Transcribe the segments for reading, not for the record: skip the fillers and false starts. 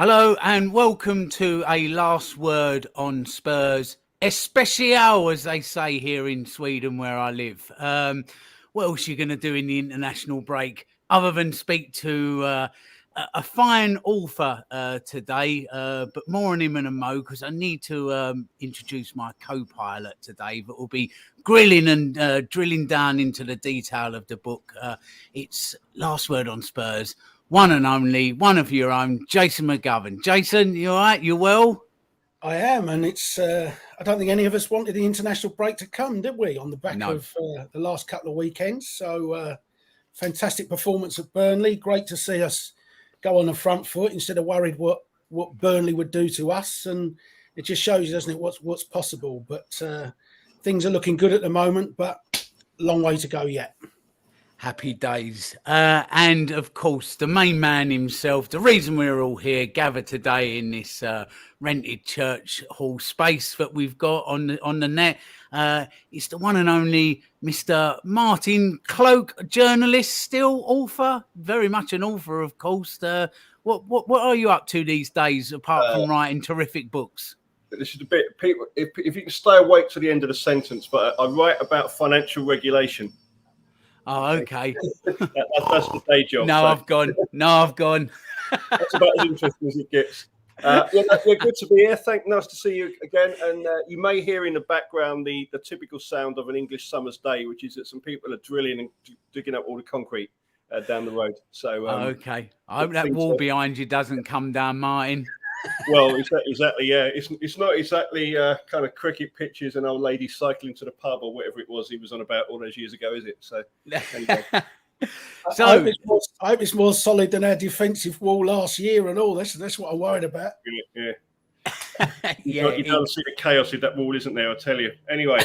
Hello and welcome to a last word on Spurs, especial as they say here in Sweden where I live. What else are you going to do in the international break other than speak to a fine author today, but more on him and a Mo because I need to introduce my co-pilot today that will be grilling and drilling down into the detail of the book. It's Last Word on Spurs. One and only, one of your own, Jason McGovern. Jason, you all right? You well? I am, and it's. I don't think any of us wanted the international break to come, did we? On the back of the last couple of weekends, so fantastic performance at Burnley. Great to see us go on the front foot instead of worried what Burnley would do to us, and it just shows you, doesn't it, what's possible. But things are looking good at the moment, but long way to go yet. Happy days. And of course, the main man himself, the reason we're all here gathered today in this rented church hall space that we've got on the net, is the one and only Mr. Martin Cloake, journalist, still author, very much an author, of course. What are you up to these days apart from writing terrific books? This is a bit, people, if you can stay awake to the end of the sentence, but I write about financial regulation. Oh, okay. That's the day job. I've gone. That's about as interesting as it gets. We're good to be here. Nice to see you again. And you may hear in the background the typical sound of an English summer's day, which is that some people are drilling and digging up all the concrete down the road. So okay. I hope that wall behind you doesn't come down, Martin. Well, exactly. Yeah, it's not exactly kind of cricket pitches and old ladies cycling to the pub or whatever it was he was on about all those years ago, is it? So, anyway. So I hope it's more solid than our defensive wall last year and all. That's what I'm worried about. Yeah. You don't see the chaos in that wall, isn't there? I tell you. Anyway.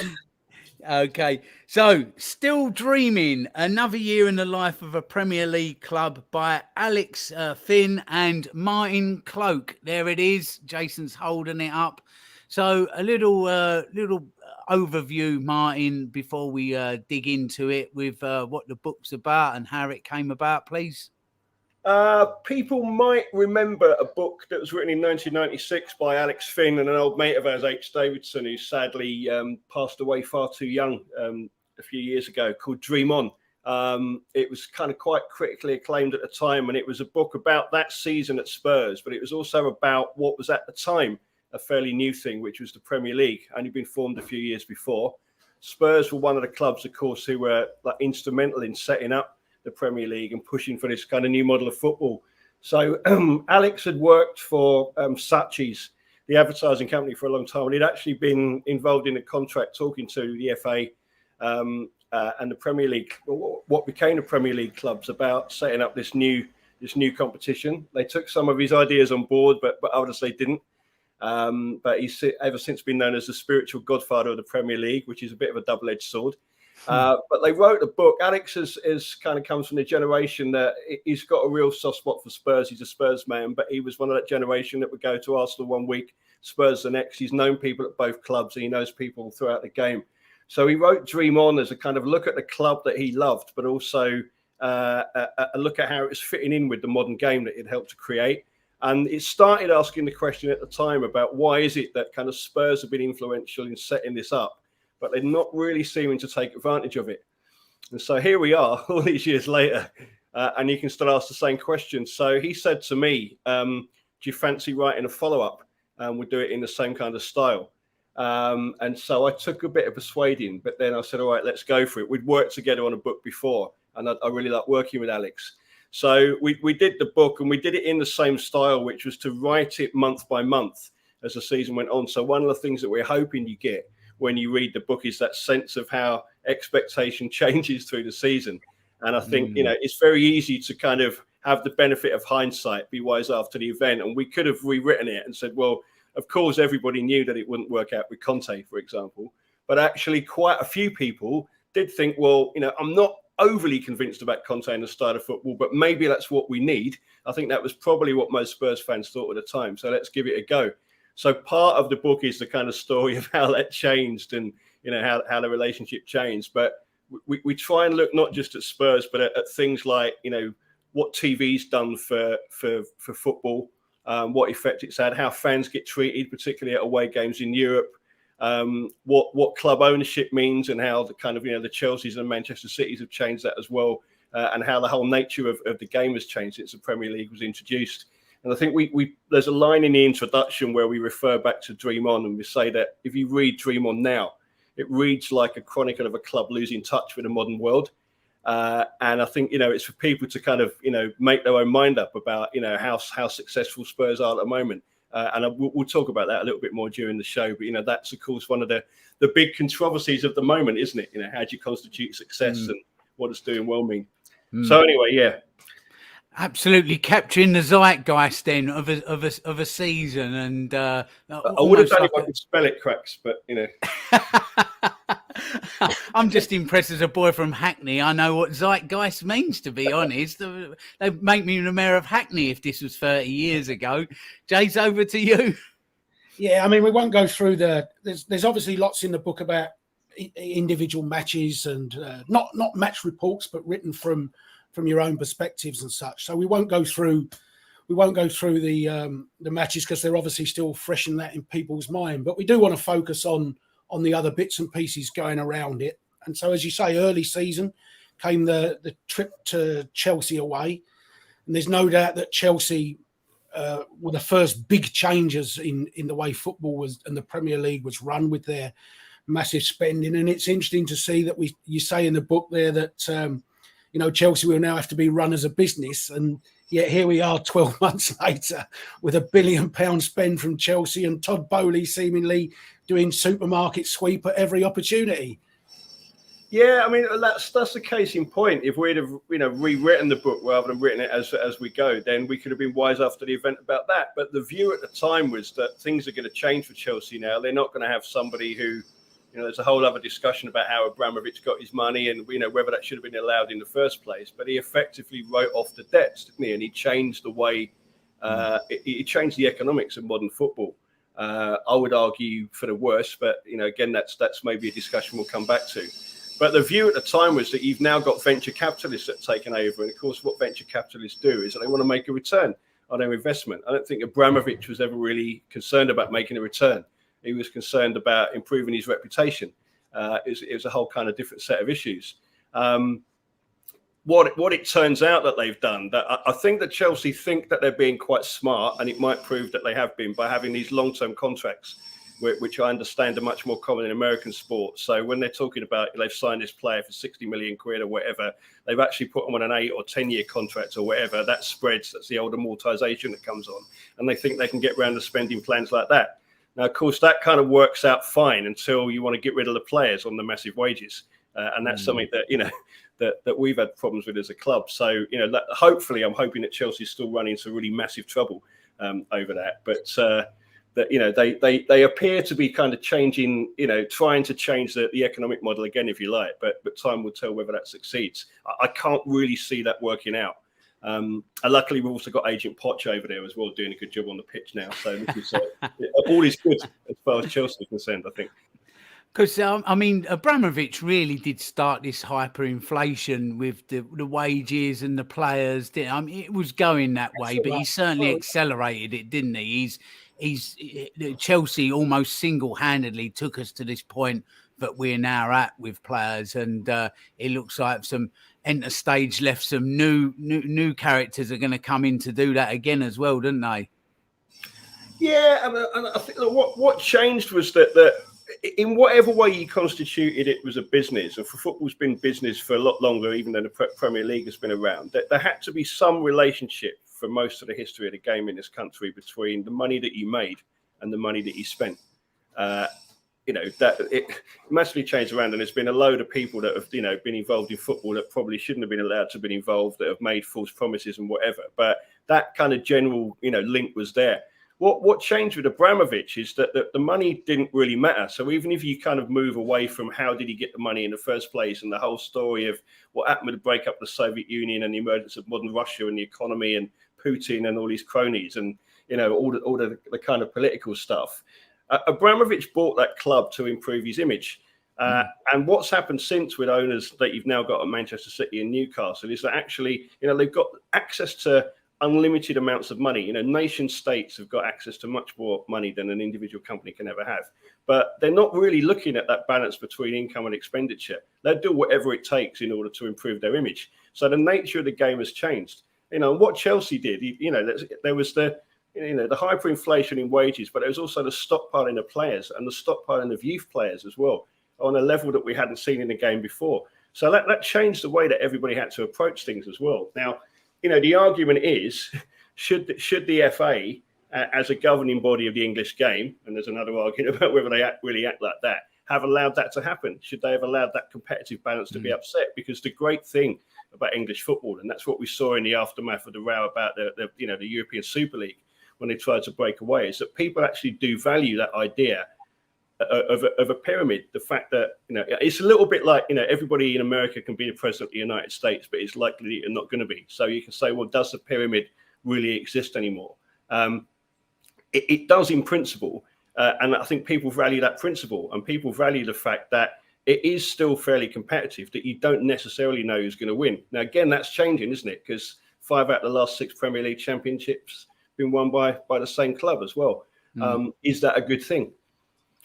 Okay, so still dreaming, another year in the life of a Premier League club by Alex Fynn and Martin Cloake. There it is. Jason's holding it up. So a little overview, Martin, before we dig into it with what the book's about and how it came about, please. People might remember a book that was written in 1996 by Alex Fynn and an old mate of ours, H. Davidson, who sadly passed away far too young a few years ago, called Dream On. It was kind of quite critically acclaimed at the time, and it was a book about that season at Spurs, but it was also about what was at the time a fairly new thing, which was the Premier League, only been formed a few years before. Spurs were one of the clubs, of course, who were instrumental in setting up the Premier League and pushing for this kind of new model of football. So Alex had worked for Saatchi's, the advertising company, for a long time, and he'd actually been involved in a contract talking to the FA and the Premier League, what became the Premier League clubs, about setting up this new competition. They took some of his ideas on board, but others they didn't. But he's ever since been known as the spiritual godfather of the Premier League, which is a bit of a double-edged sword. But they wrote a book. Alex is kind of comes from the generation that he's got a real soft spot for Spurs. He's a Spurs man, but he was one of that generation that would go to Arsenal one week, Spurs the next. He's known people at both clubs and he knows people throughout the game. So he wrote Dream On as a kind of look at the club that he loved, but also a look at how it was fitting in with the modern game that it helped to create. And it started asking the question at the time about why is it that kind of Spurs have been influential in setting this up, but they're not really seeming to take advantage of it. And so here we are all these years later, and you can still ask the same question. So he said to me, do you fancy writing a follow-up? And we'll do it in the same kind of style. And so I took a bit of persuading, but then I said, all right, let's go for it. We'd worked together on a book before, and I really like working with Alex. So we did the book, and we did it in the same style, which was to write it month by month as the season went on. So one of the things that we're hoping you get when you read the book is that sense of how expectation changes through the season. And I think, it's very easy to kind of have the benefit of hindsight, be wise after the event. And we could have rewritten it and said, well, of course, everybody knew that it wouldn't work out with Conte, for example. But actually, quite a few people did think, well, I'm not overly convinced about Conte and the style of football, but maybe that's what we need. I think that was probably what most Spurs fans thought at the time. So let's give it a go. So part of the book is the kind of story of how that changed and, how the relationship changed. But we try and look not just at Spurs, but at things like, what TV's done for football, what effect it's had, how fans get treated, particularly at away games in Europe, what club ownership means, and how the kind of the Chelseas and Manchester Cities have changed that as well, and how the whole nature of the game has changed since the Premier League was introduced. And I think there's a line in the introduction where we refer back to Dream On, and we say that if you read Dream On now, it reads like a chronicle of a club losing touch with the modern world. And I think, it's for people to kind of, make their own mind up about, how successful Spurs are at the moment. And we'll talk about that a little bit more during the show. But, that's, of course, one of the big controversies of the moment, isn't it? How do you constitute success and what does doing well mean? So anyway, yeah. Absolutely capturing the zeitgeist then of a season, and I would have done if I could spell it, Cracks, but I'm just impressed as a boy from Hackney. I know what zeitgeist means, to be honest. They'd make me the mayor of Hackney if this was 30 years ago. Jay's, over to you. Yeah, I mean, we won't go through there's obviously lots in the book about individual matches and not match reports, but written from your own perspectives and such. So we won't go through the matches because they're obviously still fresh in people's mind. But we do want to focus on the other bits and pieces going around it. And so, as you say, early season came the trip to Chelsea away, and there's no doubt that Chelsea were the first big changes in the way football was and the Premier League was run with their massive spending. And it's interesting to see that you say in the book there that Chelsea will now have to be run as a business, and yet here we are 12 months later with £1 billion spend from Chelsea and Todd Bowley seemingly doing supermarket sweep at every opportunity. Yeah, I mean, that's the case in point. If we'd have rewritten the book rather than written it as we go, then we could have been wise after the event about that. But the view at the time was that things are going to change for Chelsea now. They're not going to have somebody who, there's a whole other discussion about how Abramovich got his money and whether that should have been allowed in the first place. But he effectively wrote off the debts, didn't he? And he changed the way he changed the economics of modern football. I would argue for the worse, but again, that's maybe a discussion we'll come back to. But the view at the time was that you've now got venture capitalists that have taken over, and of course, what venture capitalists do is that they want to make a return on their investment. I don't think Abramovich was ever really concerned about making a return. He was concerned about improving his reputation. It was a whole kind of different set of issues. What it turns out that they've done, that I think that Chelsea think that they're being quite smart, and it might prove that they have been by having these long-term contracts, which I understand are much more common in American sports. So when they're talking about they've signed this player for 60 million quid or whatever, they've actually put them on an 8 or 10 year contract or whatever. That spreads. That's the old amortization that comes on, and they think they can get around the spending plans like that. Now, of course, that kind of works out fine until you want to get rid of the players on the massive wages. And that's something that, that we've had problems with as a club. So, hopefully I'm hoping that Chelsea's still running into really massive trouble over that. But, they appear to be kind of changing, trying to change the economic model again, if you like. But time will tell whether that succeeds. I can't really see that working out. And luckily, we've also got Agent Poch over there as well, doing a good job on the pitch now. So this is, all is good as far as Chelsea is concerned, I think. Because, Abramovich really did start this hyperinflation with the wages and the players. It was going that way, but he certainly accelerated it, didn't he? Chelsea almost single-handedly took us to this point that we're now at with players, and it looks like some enter stage left. Some new characters are going to come in to do that again as well, don't they? Yeah, I think what changed was that in whatever way you constituted it was a business, and for football's been business for a lot longer, even than the Premier League has been around. That there had to be some relationship for most of the history of the game in this country between the money that you made and the money that you spent. That it massively changed around, and there's been a load of people that have been involved in football that probably shouldn't have been allowed to have been involved, that have made false promises and whatever. But that kind of general link was there. What changed with Abramovich is that the money didn't really matter. So even if you kind of move away from how did he get the money in the first place, and the whole story of what happened with the breakup of the Soviet Union and the emergence of modern Russia and the economy and Putin and all these cronies and all the kind of political stuff, Abramovich bought that club to improve his image. And what's happened since with owners that you've now got at Manchester City and Newcastle is that actually they've got access to unlimited amounts of money. Nation states have got access to much more money than an individual company can ever have. But they're not really looking at that balance between income and expenditure. They'll do whatever it takes in order to improve their image. So the nature of the game has changed. What Chelsea did, there was the hyperinflation in wages, but there was also the stockpiling of players and the stockpiling of youth players as well, on a level that we hadn't seen in the game before. So that changed the way that everybody had to approach things as well. Now, the argument is, should the FA, as a governing body of the English game, and there's another argument about whether they really act like that, have allowed that to happen? Should they have allowed that competitive balance to be upset? Because the great thing about English football, and that's what we saw in the aftermath of the row about the European Super League when they tried to break away, is that people actually do value that idea of a pyramid. The fact that it's a little bit like everybody in America can be the president of the United States, but it's likely you're not going to be. So you can say, well, does the pyramid really exist anymore? It does in principle, and I think people value that principle, and people value the fact that it is still fairly competitive, that you don't necessarily know who's going to win. Now, again, that's changing, isn't it? Because 5 out of the last 6 Premier League championships been won by the same club as well. Is that a good thing?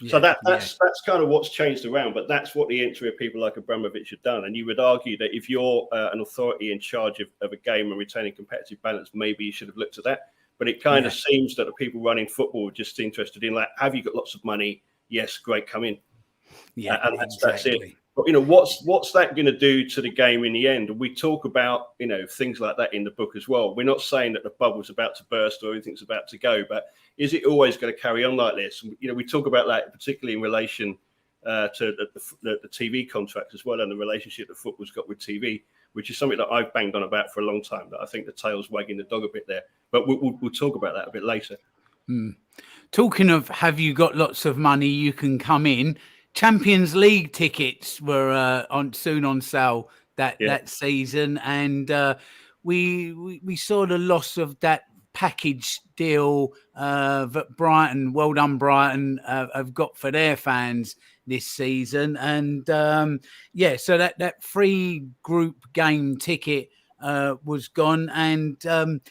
So that's kind of what's changed around, but that's what the entry of people like Abramovich have done. And you would argue that if you're an authority in charge of a game and retaining competitive balance, maybe you should have looked at that. But it kind of seems that the people running football are just interested in, like, have you got lots of money? Yes, great, come in. Yeah, and that's it. But what's that going to do to the game in the end? And we talk about things like that in the book as well. We're not saying that the bubble's about to burst or everything's about to go, but is it always going to carry on like this? And, we talk about that particularly in relation to the TV contracts as well, and the relationship that football's got with TV, which is something that I've banged on about for a long time. That I think the tail's wagging the dog a bit there, but we'll talk about that a bit later. Talking of, have you got lots of money you can come in? Champions League tickets were soon on sale that season, and we saw the loss of that package deal that Brighton, well done Brighton, have got for their fans this season. And so that free group game ticket was gone, and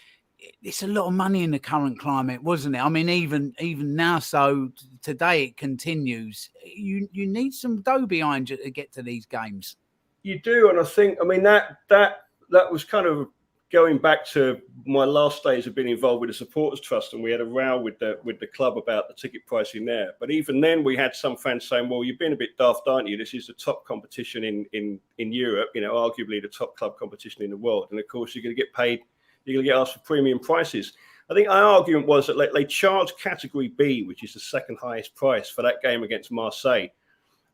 it's a lot of money in the current climate, wasn't it? I mean, even now, so today it continues. You need some dough behind you to get to these games. You do, and I think, that was kind of going back to my last days of being involved with the Supporters Trust, and we had a row with the club about the ticket pricing there. But even then, we had some fans saying, "Well, you've been a bit daft, aren't you? This is the top competition in Europe, arguably the top club competition in the world, and of course you're going to get paid." You're going to get asked for premium prices. I think our argument was that they charged Category B, which is the second highest price for that game against Marseille,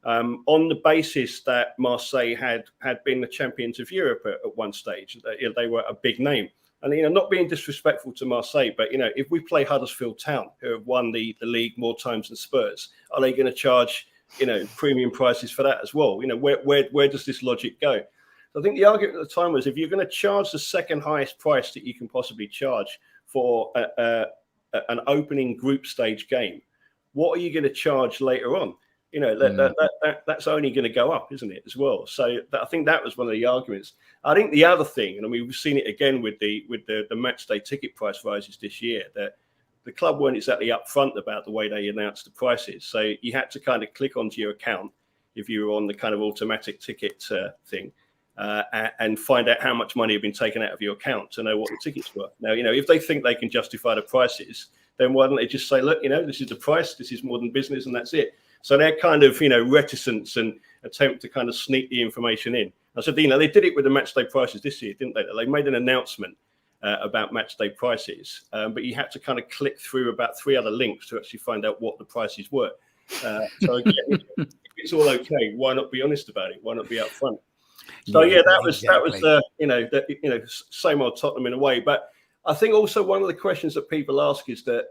on the basis that Marseille had been the champions of Europe at one stage. They were a big name. And, not being disrespectful to Marseille, but, if we play Huddersfield Town, who have won the league more times than Spurs, are they going to charge, premium prices for that as well? Where does this logic go? I think the argument at the time was, if you're going to charge the second highest price that you can possibly charge for an opening group stage game, what are you going to charge later on? That's only going to go up, isn't it, as well? So I think that was one of the arguments. I think the other thing, and we've seen it again with the match day ticket price rises this year, that the club weren't exactly upfront about the way they announced the prices. So you had to kind of click onto your account if you were on the kind of automatic ticket thing. And find out how much money had been taken out of your account to know what the tickets were. Now, if they think they can justify the prices, then why don't they just say, look, this is the price, this is modern business, and that's it. So their kind of, reticence and attempt to kind of sneak the information in. I said, they did it with the match day prices this year, didn't they? They made an announcement about match day prices, but you had to kind of click through about 3 other links to actually find out what the prices were. So again, if it's all okay, why not be honest about it? Why not be upfront? So that was same old Tottenham in a way. But I think also one of the questions that people ask is that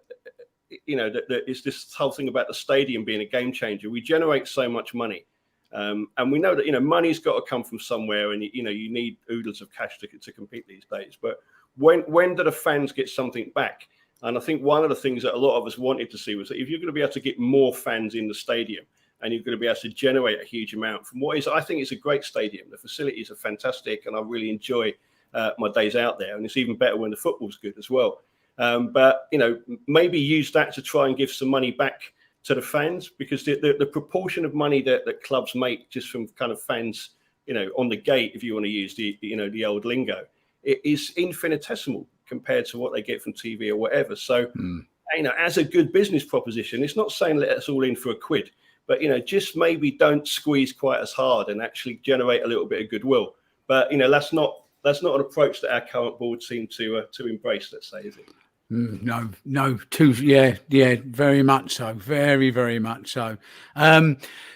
that is this whole thing about the stadium being a game changer. We generate so much money, and we know that money's got to come from somewhere, and you need oodles of cash to compete these days. But when do the fans get something back? And I think one of the things that a lot of us wanted to see was that if you're going to be able to get more fans in the stadium, and you're going to be able to generate a huge amount from what is, I think, is a great stadium. The facilities are fantastic, and I really enjoy my days out there, and it's even better when the football's good as well. But maybe use that to try and give some money back to the fans, because the proportion of money that clubs make just from kind of fans, on the gate, if you want to use the old lingo, it is infinitesimal compared to what they get from TV or whatever. So, as a good business proposition, it's not saying let us all in for a quid, but just maybe don't squeeze quite as hard and actually generate a little bit of goodwill. But that's not an approach that our current board seem to embrace. Let's say, is it? No, very much so, very, very much so.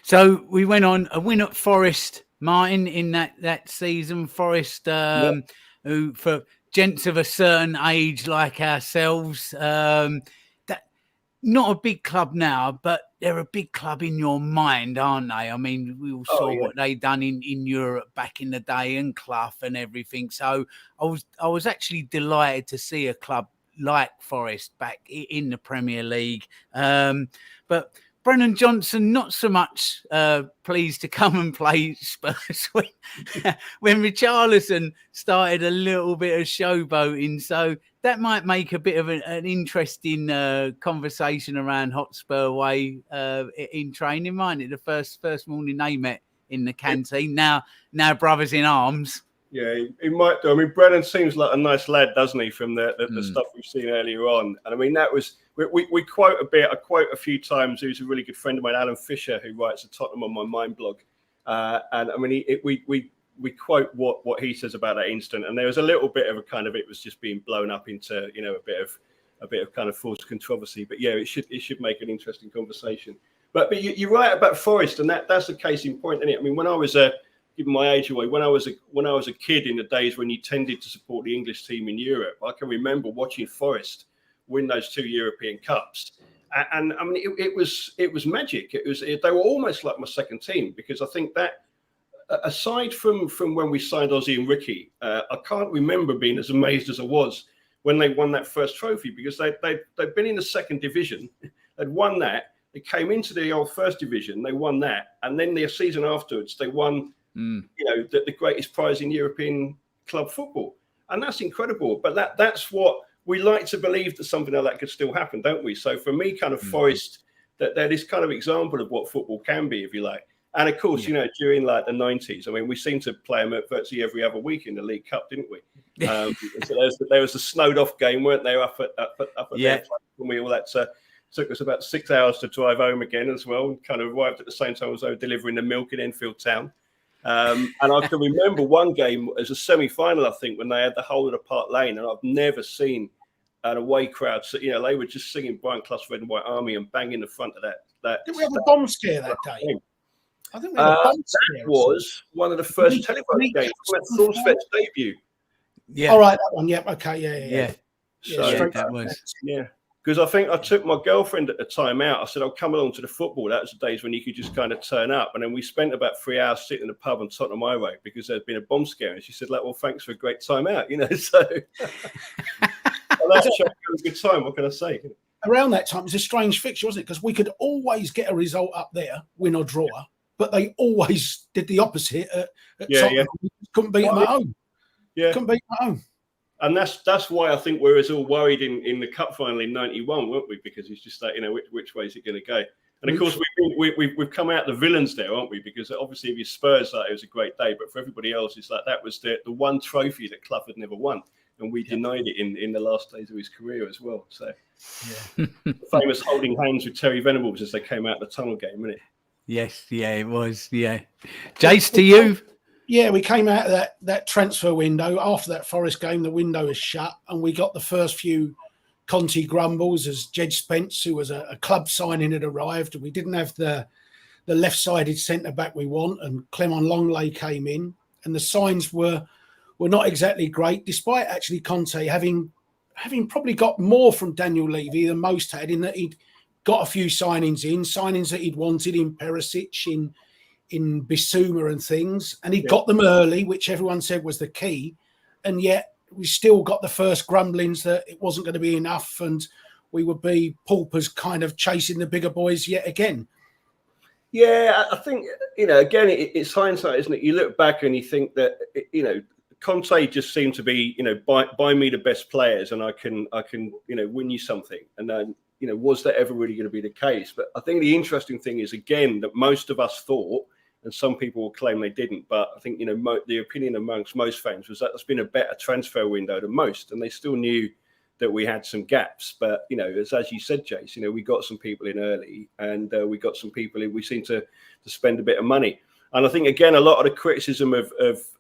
So we went on a win at Forest, Martin, in that season. Forest, who for gents of a certain age like ourselves, that not a big club now, but they're a big club in your mind, aren't they? I mean, we all saw what they done in Europe back in the day, and Clough and everything. So I was actually delighted to see a club like Forest back in the Premier League. But Brennan Johnson, not so much pleased to come and play Spurs when Richarlison started a little bit of showboating. So that might make a bit of an interesting conversation around Hotspur Way in training, mightn't it? The first morning they met in the canteen. Now brothers in arms. Yeah, he might do. I mean, Brennan seems like a nice lad, doesn't he, from the stuff we've seen earlier on. And I mean, that was, we quote a bit, I quote a few times, who's a really good friend of mine, Alan Fisher, who writes at Tottenham on My Mind blog. And I mean, we quote what he says about that incident. And there was a little bit of a kind of, it was just being blown up into, a bit of kind of false controversy. But yeah, it should make an interesting conversation. But you're right about Forest, and that's the case in point, isn't it? I mean, when I was giving my age away, when I was a kid in the days when you tended to support the English team in Europe, I can remember watching Forest win those 2 European Cups, and I mean it was magic. They were almost like my second team, because I think that aside from when we signed Ozzy and Ricky, I can't remember being as amazed as I was when they won that first trophy, because they'd been in the second division, they'd won that, they came into the old first division, they won that, and then the season afterwards they won. The greatest prize in European club football, and that's incredible. But that's what we like to believe, that something like that could still happen, don't we? So for me, kind of Forest, that they're this kind of example of what football can be, if you like. And of course, during like the 90s, I mean, we seemed to play them virtually every other week in the League Cup, didn't we? So there was a snowed off game, weren't there? Up at their place, when we all had to. Took us about 6 hours to drive home again as well, and kind of arrived at the same time as they were delivering the milk in Enfield Town. And I can remember one game as a semi-final, I think, when they had the whole of the Park Lane, and I've never seen an away crowd. So, they were just singing Brian Clough's Red and White Army and banging the front of that. Did we have a bomb scare that day? I think we had a bomb scare. That was one of the first televised games. Thorstvedt's debut. Yeah. All right, that one. Yep. Okay. Yeah. So that was. Yeah. Because I think I took my girlfriend at the time out. I said, I'll come along to the football. That was the days when you could just kind of turn up. And then we spent about 3 hours sitting in the pub on Tottenham Highway because there'd been a bomb scare. And she said, well, thanks for a great time out, So that's a good time. What can I say? Around that time, it was a strange fixture, wasn't it? Because we could always get a result up there, win or draw, but they always did the opposite at Tottenham. We couldn't beat them at home. Yeah. Couldn't beat them at home. And that's why I think we were all worried in the cup final in '91, weren't we? Because it's just like, which way is it going to go? And of course, we've come out the villains there, aren't we? Because obviously, if you Spurs, it was a great day, but for everybody else, it's like that was the one trophy that Clough had never won, and we denied it in the last days of his career as well. So, the famous holding hands with Terry Venables as they came out the tunnel game, wasn't it? Yes, it was. Yeah, Jace, to you. Yeah, we came out of that transfer window. After that Forest game, the window was shut, and we got the first few Conte grumbles as Jed Spence, who was a club signing, had arrived. We didn't have the left-sided centre-back we want, and Clement Longley came in, and the signs were not exactly great, despite actually Conte having probably got more from Daniel Levy than most had, in that he'd got a few signings that he'd wanted in Perisic, in Bissouma and things, and he got them early, which everyone said was the key, and yet we still got the first grumblings that it wasn't going to be enough, and we would be paupers kind of chasing the bigger boys yet again. Yeah, I think, again, it's hindsight, isn't it? You look back and you think that, Conte just seemed to be, buy me the best players and I can, win you something. And then, was that ever really going to be the case? But I think the interesting thing is, again, that most of us thought, and some people will claim they didn't, but I think, the opinion amongst most fans was that there's been a better transfer window than most, and they still knew that we had some gaps. But, as you said, Jace, we got some people in early, and we got some people in, we seem to spend a bit of money. And I think, again, a lot of the criticism of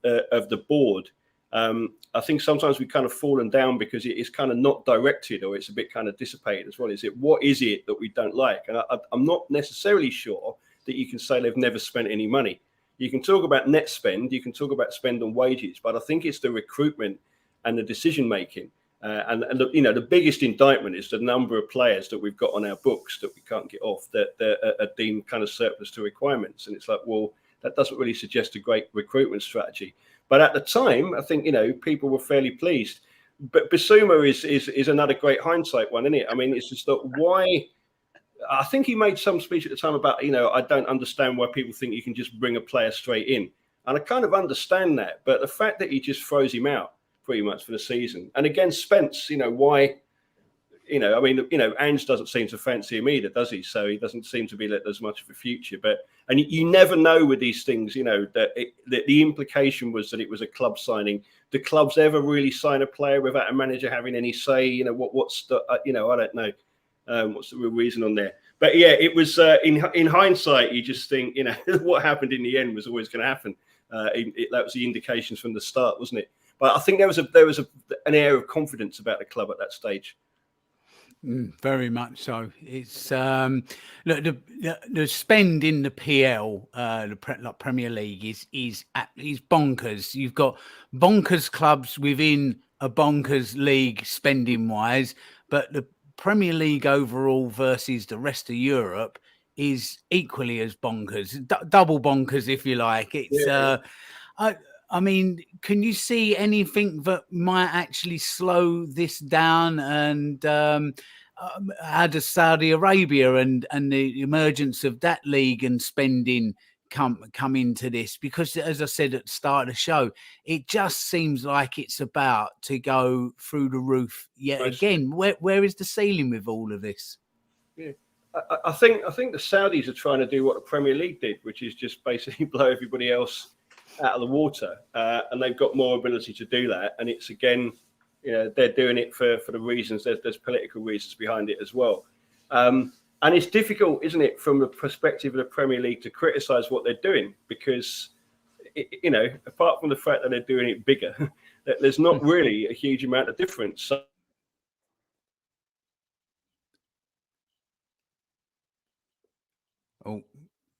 the board, I think sometimes we kind of fallen down because it is kind of not directed, or it's a bit kind of dissipated as well. What is it that we don't like? And I'm not necessarily sure that you can say they've never spent any money. You can talk about net spend, you can talk about spend on wages, but I think it's the recruitment and the decision making. And the biggest indictment is the number of players that we've got on our books that we can't get off, that are deemed kind of surplus to requirements. And it's like, well, that doesn't really suggest a great recruitment strategy. But at the time, I think, people were fairly pleased. But Bissouma is another great hindsight one, isn't it? I mean, it's just that why... I think he made some speech at the time about, I don't understand why people think you can just bring a player straight in. And I kind of understand that. But the fact that he just throws him out pretty much for the season. And again, Spence, why... Ange doesn't seem to fancy him either, does he? So he doesn't seem to be that there's much of a future. And you never know with these things, that the implication was that it was a club signing. Do clubs ever really sign a player without a manager having any say? What's the, I don't know. What's the real reason on there? But yeah, it was in hindsight, you just think, what happened in the end was always going to happen. That was the indications from the start, wasn't it? But I think there was an air of confidence about the club at that stage. Very much so. It's look, the spend in the PL, the Premier League, is bonkers. You've got bonkers clubs within a bonkers league spending wise, but the Premier League overall versus the rest of Europe is equally as bonkers, double bonkers if you like. It's I mean, can you see anything that might actually slow this down? And how does Saudi Arabia and the emergence of that league and spending come into this? Because, as I said at the start of the show, it just seems like it's about to go through the roof yet again. Where is the ceiling with all of this? Yeah. I think the Saudis are trying to do what the Premier League did, which is just basically blow everybody else out of the water, and they've got more ability to do that. And it's, again, they're doing it for the reasons. There's political reasons behind it as well. And it's difficult, isn't it, from the perspective of the Premier League to criticise what they're doing, because, apart from the fact that they're doing it bigger, that there's not really a huge amount of difference. So, oh,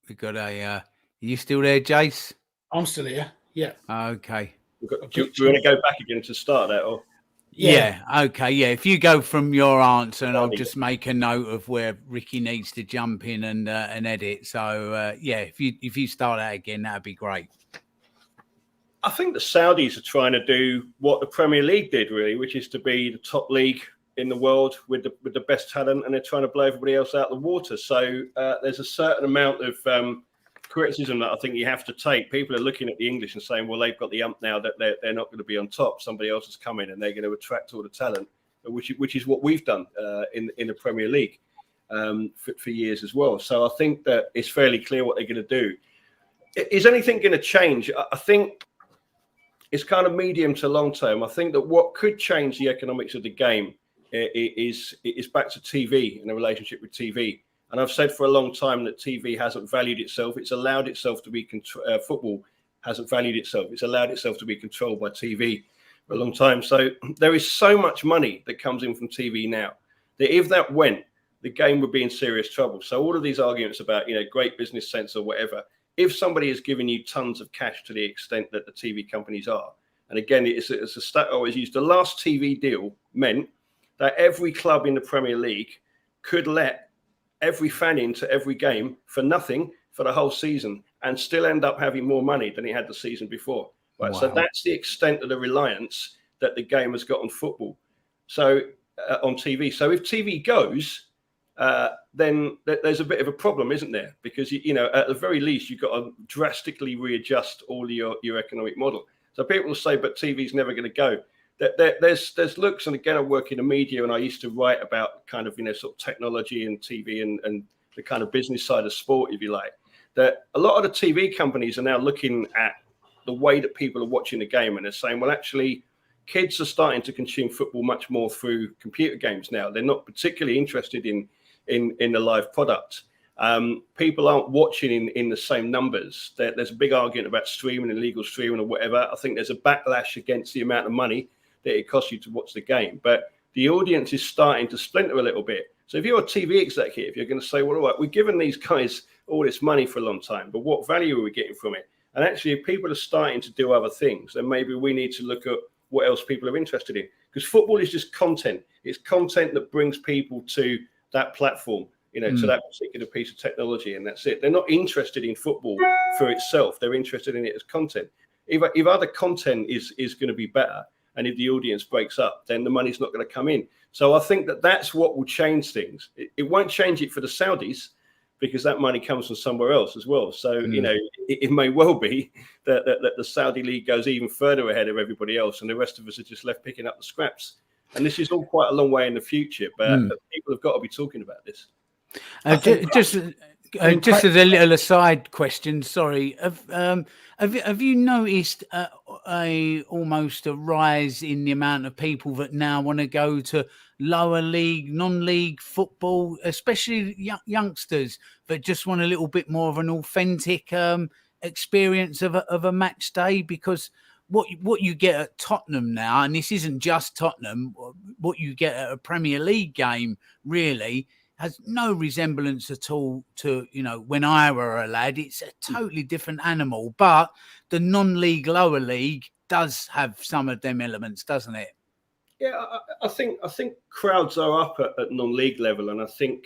we got a. Are you still there, Jace? I'm still here. Yeah. Okay. do you want to go back again to start that, or? Yeah. Okay. Yeah. If you go from your answer, and I'll just make a note of where Ricky needs to jump in and edit. So if you start that again, that'd be great. I think the Saudis are trying to do what the Premier League did, really, which is to be the top league in the world with the best talent, and they're trying to blow everybody else out of the water. So there's a certain amount of criticism that I think you have to take. People are looking at the English and saying, well, they've got the ump now that they're not going to be on top. Somebody else has come in and they're going to attract all the talent, which is what we've done in the Premier League for years as well. So I think that it's fairly clear what they're going to do. Is anything going to change? I think it's kind of medium to long term. I think that what could change the economics of the game is back to TV and a relationship with TV. And I've said for a long time that TV hasn't valued itself. It's allowed itself to be football hasn't valued itself. It's allowed itself to be controlled by TV for a long time. So there is so much money that comes in from TV now that if that went, the game would be in serious trouble. So all of these arguments about, great business sense or whatever, if somebody is giving you tons of cash to the extent that the TV companies are, and again, it's a stat I always use, the last TV deal meant that every club in the Premier League could let every fan into every game for nothing for the whole season and still end up having more money than he had the season before. Right. Wow. So that's the extent of the reliance that the game has got on football. So on TV. So if TV goes, then there's a bit of a problem, isn't there? Because, at the very least, you've got to drastically readjust all your economic model. So people will say, but TV's never going to go. There's looks, and again, I work in the media, and I used to write about kind of, sort of technology and TV and the kind of business side of sport, if you like, that a lot of the TV companies are now looking at the way that people are watching the game, and they're saying, well, actually, kids are starting to consume football much more through computer games now. They're not particularly interested in the live product. People aren't watching in the same numbers. There's a big argument about streaming, illegal streaming or whatever. I think there's a backlash against the amount of money that it costs you to watch the game. But the audience is starting to splinter a little bit. So if you're a TV executive, you're going to say, well, all right, we've given these guys all this money for a long time, but what value are we getting from it? And actually, if people are starting to do other things, then maybe we need to look at what else people are interested in. Because football is just content. It's content that brings people to that platform, to that particular piece of technology, and that's it. They're not interested in football for itself. They're interested in it as content. If other content is going to be better, and if the audience breaks up, then the money's not going to come in. So I think that's what will change things. It won't change it for the Saudis, because that money comes from somewhere else as well. So, it may well be that the Saudi league goes even further ahead of everybody else, and the rest of us are just left picking up the scraps. And this is all quite a long way in the future, but people have got to be talking about this. Just as a little aside question, sorry, have you noticed almost a rise in the amount of people that now want to go to lower league, non-league football, especially youngsters that just want a little bit more of an authentic experience of a match day? Because what you get at Tottenham now, and this isn't just Tottenham, what you get at a Premier League game really has no resemblance at all to, when I were a lad. It's a totally different animal, but the non-league lower league does have some of them elements, doesn't it? Yeah, I think crowds are up at non-league level, and I think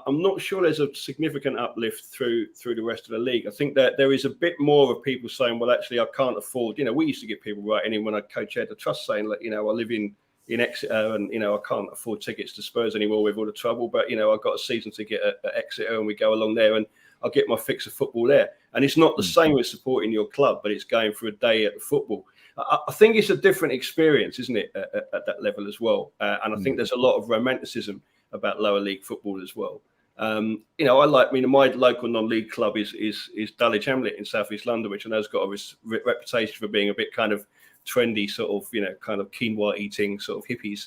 I'm not sure there's a significant uplift through the rest of the league. I think that there is a bit more of people saying, well, actually, I can't afford. We used to get people writing in when I co-chaired the trust saying, like, I live in Exeter, and I can't afford tickets to Spurs anymore with all the trouble, but I've got a season ticket at Exeter, and we go along there, and I'll get my fix of football there. And it's not the same as supporting your club, but it's going for a day at the football. I think it's a different experience, isn't it, at that level as well? And I think there's a lot of romanticism about lower league football as well. My local non-league club is Dulwich Hamlet in South East London, which I know has got a reputation for being a bit kind of trendy, sort of, kind of quinoa eating sort of hippies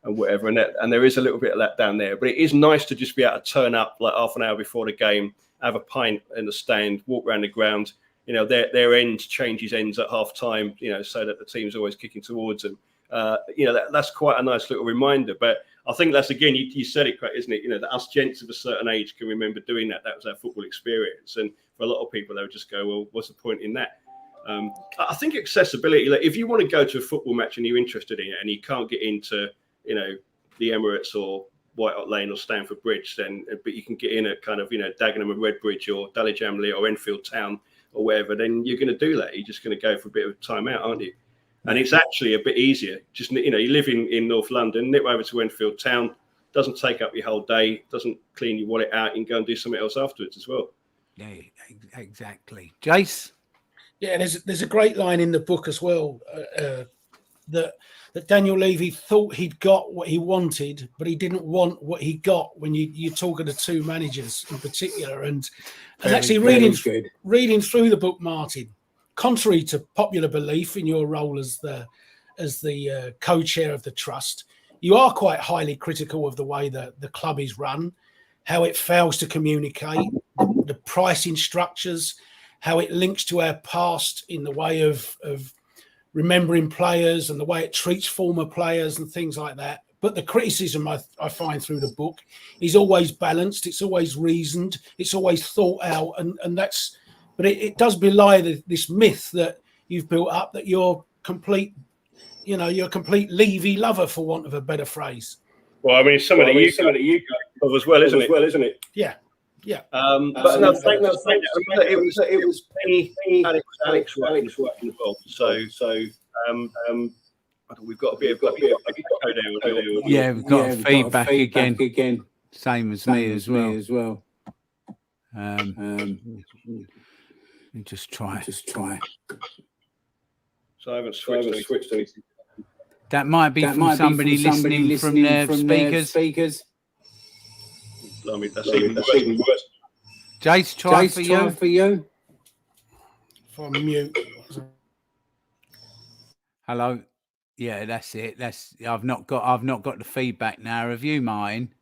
and whatever. And there is a little bit of that down there. But it is nice to just be able to turn up like half an hour before the game, have a pint in the stand, walk around the ground. Their end changes ends at half time, so that the team's always kicking towards them. That's quite a nice little reminder. But I think that's, again, you said it correct, isn't it? That us gents of a certain age can remember doing that. That was our football experience. And for a lot of people, they would just go, well, what's the point in that? I think accessibility, like if you want to go to a football match and you're interested in it and you can't get into, the Emirates or White Hart Lane or Stamford Bridge, but you can get in at kind of, Dagenham and Redbridge or Dulwich Hamlet or Enfield Town or wherever, then you're going to do that. You're just going to go for a bit of time out, aren't you? And it's actually a bit easier. Just, you live in North London, nip over to Enfield Town, doesn't take up your whole day, doesn't clean your wallet out, and go and do something else afterwards as well. Yeah, exactly. Jace? Yeah, there's a great line in the book as well, that Daniel Levy thought he'd got what he wanted, but he didn't want what he got when you're talking to two managers in particular. And actually reading through the book, Martin, contrary to popular belief in your role as the co-chair of the trust, you are quite highly critical of the way that the club is run, how it fails to communicate, the pricing structures, how it links to our past in the way of remembering players and the way it treats former players and things like that. But the criticism I find through the book is always balanced. It's always reasoned. It's always thought out. And that's, but it does belie this myth that you've built up that you're complete, you're a complete Levy lover, for want of a better phrase. Well, I mean, it's something that you guys as well, isn't it? Yeah. Yeah. But no, thank it was Alex right involved. So we've got a bit of echo there. Yeah, we've got feedback again. Same as me as well. Just try. So I haven't switched anything. That might be from somebody listening from their speakers. Blimey, that's even worse. Jace, try for you. For mute. Hello. Yeah, that's it. I've not got the feedback now. Have you, Martin?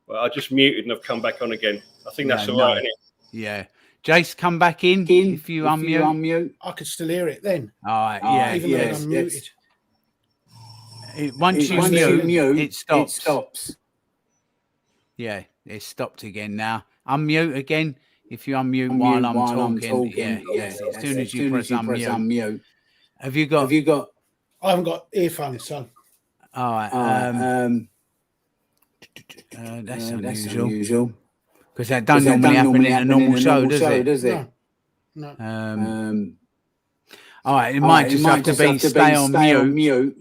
Well, I just muted and I've come back on again. I think that's all right, isn't it? Yeah. Jace, come back in if you unmute. I could still hear it then. All right. Yeah. Even though I'm muted. Once you mute, it stops. Yeah, it's stopped again now. Unmute again. If you unmute while I'm talking. Yeah. As soon as you press unmute. Have you got? I haven't got earphones, son. All right. That's unusual. Because that doesn't normally happen in a normal show, does it? No. All right. It might just have to be stay on mute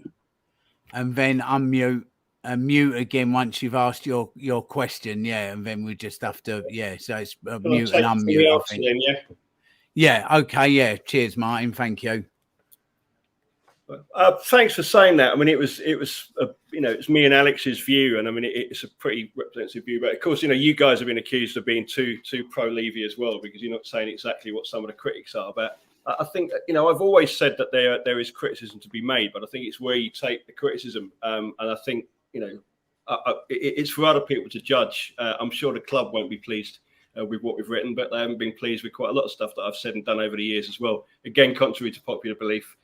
and then unmute and mute again once you've asked your question. Yeah. And then we just have to, so it's mute and unmute. I think. Then, yeah. Okay. Yeah. Cheers, Martin. Thank you. Thanks for saying that. I mean, it was it's me and Alex's view, and I mean, it's a pretty representative view. But of course, you guys have been accused of being too pro Levy as well, because you're not saying exactly what some of the critics are. But I think I've always said that there is criticism to be made, but I think it's where you take the criticism, and I think it's for other people to judge. I'm sure the club won't be pleased with what we've written, but they haven't been pleased with quite a lot of stuff that I've said and done over the years as well. Again, contrary to popular belief.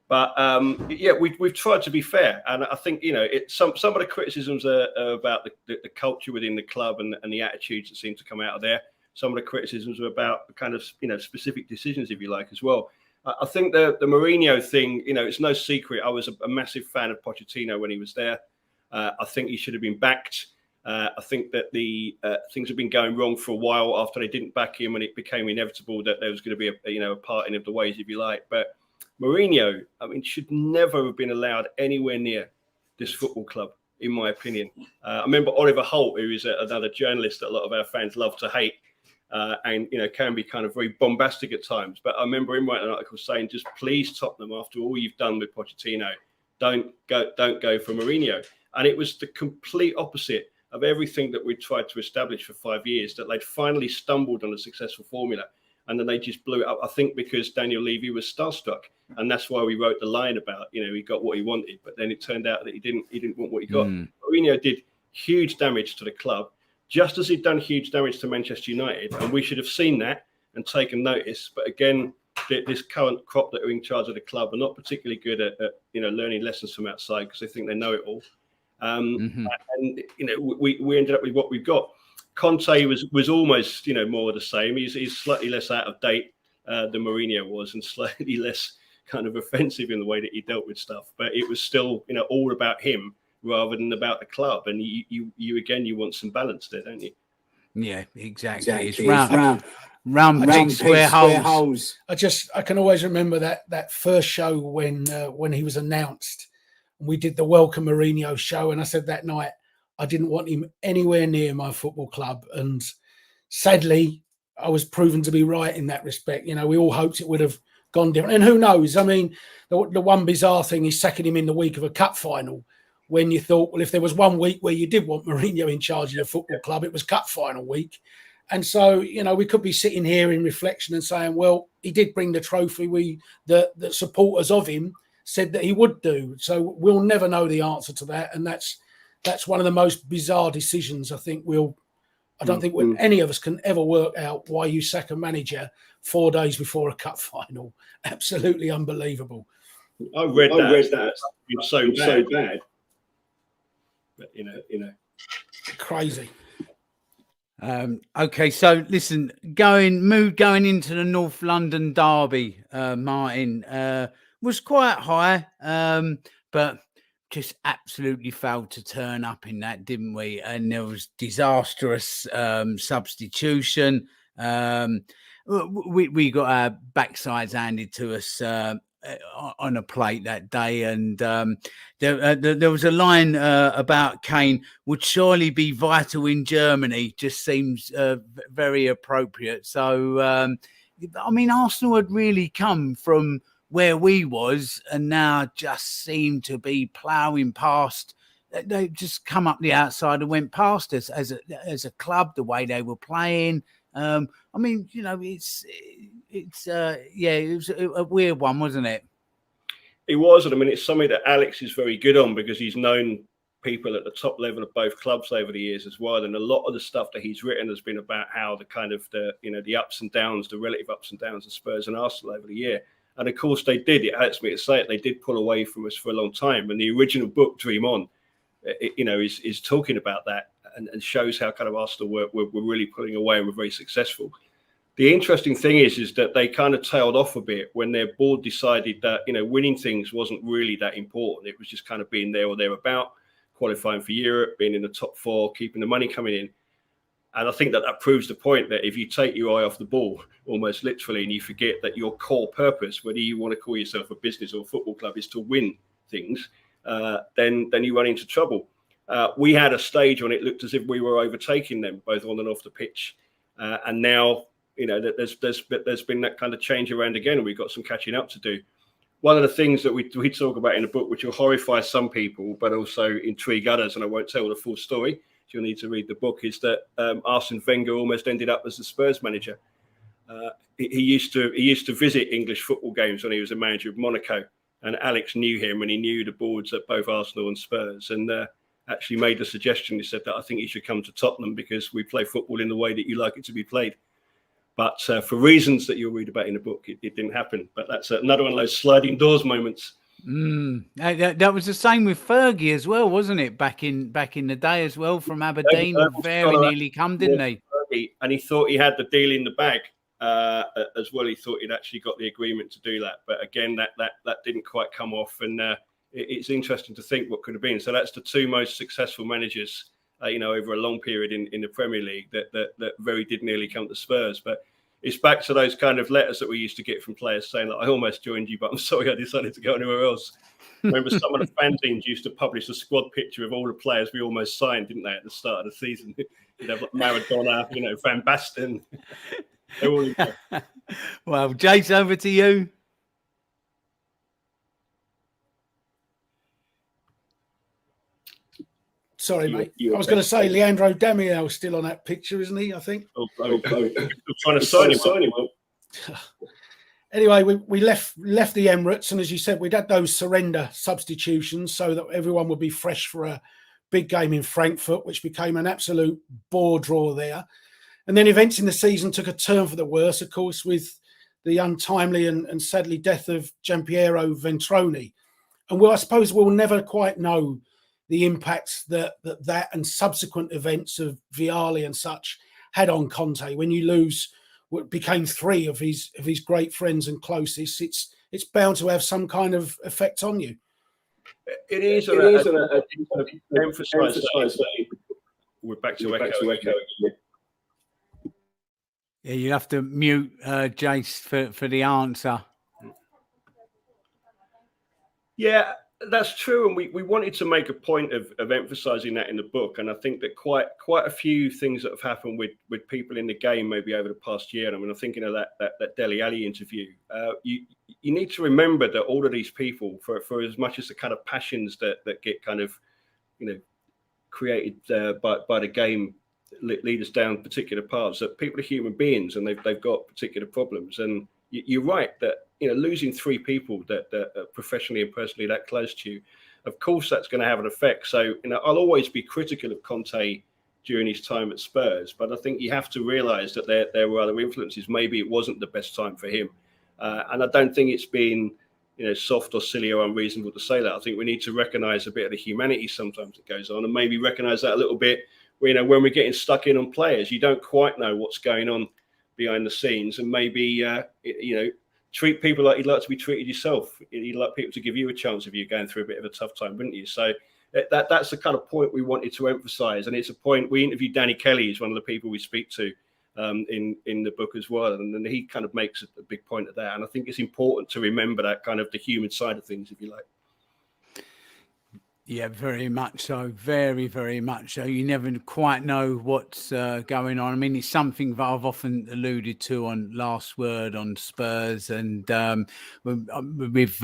We've tried to be fair, and I think some of the criticisms are about the culture within the club and the attitudes that seem to come out of there. Some of the criticisms are about kind of specific decisions, if you like, as well. I think the Mourinho thing, it's no secret. I was a massive fan of Pochettino when he was there. I think he should have been backed. I think that the things have been going wrong for a while after they didn't back him, and it became inevitable that there was going to be a parting of the ways, if you like. But Mourinho, should never have been allowed anywhere near this football club, in my opinion. I remember Oliver Holt, who is another journalist that a lot of our fans love to hate, and can be kind of very bombastic at times. But I remember him writing an article saying, "Just please, Tottenham, after all you've done with Pochettino, don't go for Mourinho." And it was the complete opposite of everything that we tried to establish for 5 years. That they'd finally stumbled on a successful formula, and then they just blew it up. I think because Daniel Levy was starstruck, and that's why we wrote the line about he got what he wanted, but then it turned out that he didn't want what he got. Mourinho did huge damage to the club, just as he'd done huge damage to Manchester United, and we should have seen that and taken notice. But again, this current crop that are in charge of the club are not particularly good at learning lessons from outside, because they think they know it all. And we ended up with what we've got. Conte was almost more of the same. He's slightly less out of date than Mourinho was, and slightly less kind of offensive in the way that he dealt with stuff. But it was still all about him rather than about the club. And you want some balance there, don't you? Yeah, exactly. It's round big square holes. I can always remember that first show when he was announced. We did the Welcome Mourinho show, and I said that night I didn't want him anywhere near my football club. And sadly, I was proven to be right in that respect. We all hoped it would have gone different. And who knows? I mean, the one bizarre thing is sacking him in the week of a cup final, when you thought, well, if there was 1 week where you did want Mourinho in charge of the football club, it was cup final week. And so, we could be sitting here in reflection and saying, well, he did bring the trophy. The supporters of him said that he would do. So we'll never know the answer to that. And that's one of the most bizarre decisions. I don't think any of us can ever work out why you sack a manager 4 days before a cup final. Absolutely unbelievable. I read that. It's so bad. But crazy. Okay, so listen, going into the North London derby, Martin, was quite high, but just absolutely failed to turn up in that, didn't we? And there was disastrous substitution. We got our backsides handed to us on a plate that day, and there was a line about Kane would surely be vital in Germany. Just seems very appropriate. So, Arsenal had really come from where we was, and now just seem to be ploughing past. They just come up the outside and went past us as a club, the way they were playing. I mean, you know, it was a weird one, wasn't it? It was, and I mean, it's something that Alex is very good on because he's known people at the top level of both clubs over the years as well. And a lot of the stuff that he's written has been about how the ups and downs, the relative ups and downs of Spurs and Arsenal over the year. And of course they did. It hurts me to say it. They did pull away from us for a long time. And the original book, Dream On, is talking about that and shows how kind of Arsenal were really pulling away and were very successful. The interesting thing is that they kind of tailed off a bit when their board decided that, winning things wasn't really that important. It was just kind of being there or thereabout, qualifying for Europe, being in the top four, keeping the money coming in. And I think that proves the point that if you take your eye off the ball, almost literally, and you forget that your core purpose, whether you want to call yourself a business or a football club, is to win things, then you run into trouble. We had a stage when it looked as if we were overtaking them, both on and off the pitch. And now, there's been that kind of change around again, and we've got some catching up to do. One of the things that we talk about in the book, which will horrify some people, but also intrigue others, and I won't tell the full story, you'll need to read the book, is that Arsene Wenger almost ended up as the Spurs manager. He used to visit English football games when he was a manager of Monaco, and Alex knew him, and he knew the boards at both Arsenal and Spurs, and actually made the suggestion. He said that I think he should come to Tottenham because we play football in the way that you like it to be played. But for reasons that you'll read about in the book, it didn't happen. But that's another one of those sliding doors moments. That was the same with Fergie as well, wasn't it? Back in the day as well, from Aberdeen, very nearly come, didn't he? And he thought he had the deal in the bag as well. He thought he'd actually got the agreement to do that, but again, that didn't quite come off. And it's interesting to think what could have been. So that's the two most successful managers, over a long period in the Premier League that very did nearly come to Spurs. But it's back to those kind of letters that we used to get from players saying that I almost joined you, but I'm sorry I decided to go anywhere else. Remember, some of the fanzines used to publish a squad picture of all the players we almost signed, didn't they, at the start of the season? You'd have like Maradona, Van Basten. Well, Jace, over to you. Sorry, mate. I was going to say Leandro Damiel's still on that picture, isn't he? I think. I'm trying to sign him. Anyway, we left the Emirates, and as you said, we'd had those surrender substitutions so that everyone would be fresh for a big game in Frankfurt, which became an absolute bore draw there. And then events in the season took a turn for the worse, of course, with the untimely and sadly death of Gianpiero Ventroni. And I suppose we'll never quite know the impacts that and subsequent events of Vialli and such had on Conte. When you lose what became three of his great friends and closest, it's bound to have some kind of effect on you. It is. Emphasise. We're back to echo. Yeah, you have to mute Jace for the answer. Yeah, that's true, and we wanted to make a point of emphasising that in the book, and I think that quite a few things that have happened with people in the game maybe over the past year. And I mean, I'm thinking of that Dele Alli interview. You need to remember that all of these people, for as much as the kind of passions that get kind of created by the game lead us down particular paths, that people are human beings and they've got particular problems. And you're right that losing three people that are professionally and personally that close to you, of course that's going to have an effect. So I'll always be critical of Conte during his time at Spurs, but I think you have to realise that there were other influences. Maybe it wasn't the best time for him, and I don't think it's been soft or silly or unreasonable to say that. I think we need to recognise a bit of the humanity sometimes that goes on, and maybe recognise that a little bit. When we're getting stuck in on players, you don't quite know what's going on behind the scenes, and maybe treat people like you'd like to be treated yourself. You'd like people to give you a chance if you're going through a bit of a tough time, wouldn't you? So that's the kind of point we wanted to emphasise, and it's a point we interviewed. Danny Kelly is one of the people we speak to in the book as well, and then he kind of makes a big point of that. And I think it's important to remember that kind of the human side of things, if you like. Yeah, very much so. Very, very much so. You never quite know what's going on. I mean, it's something that I've often alluded to on Last Word on Spurs and with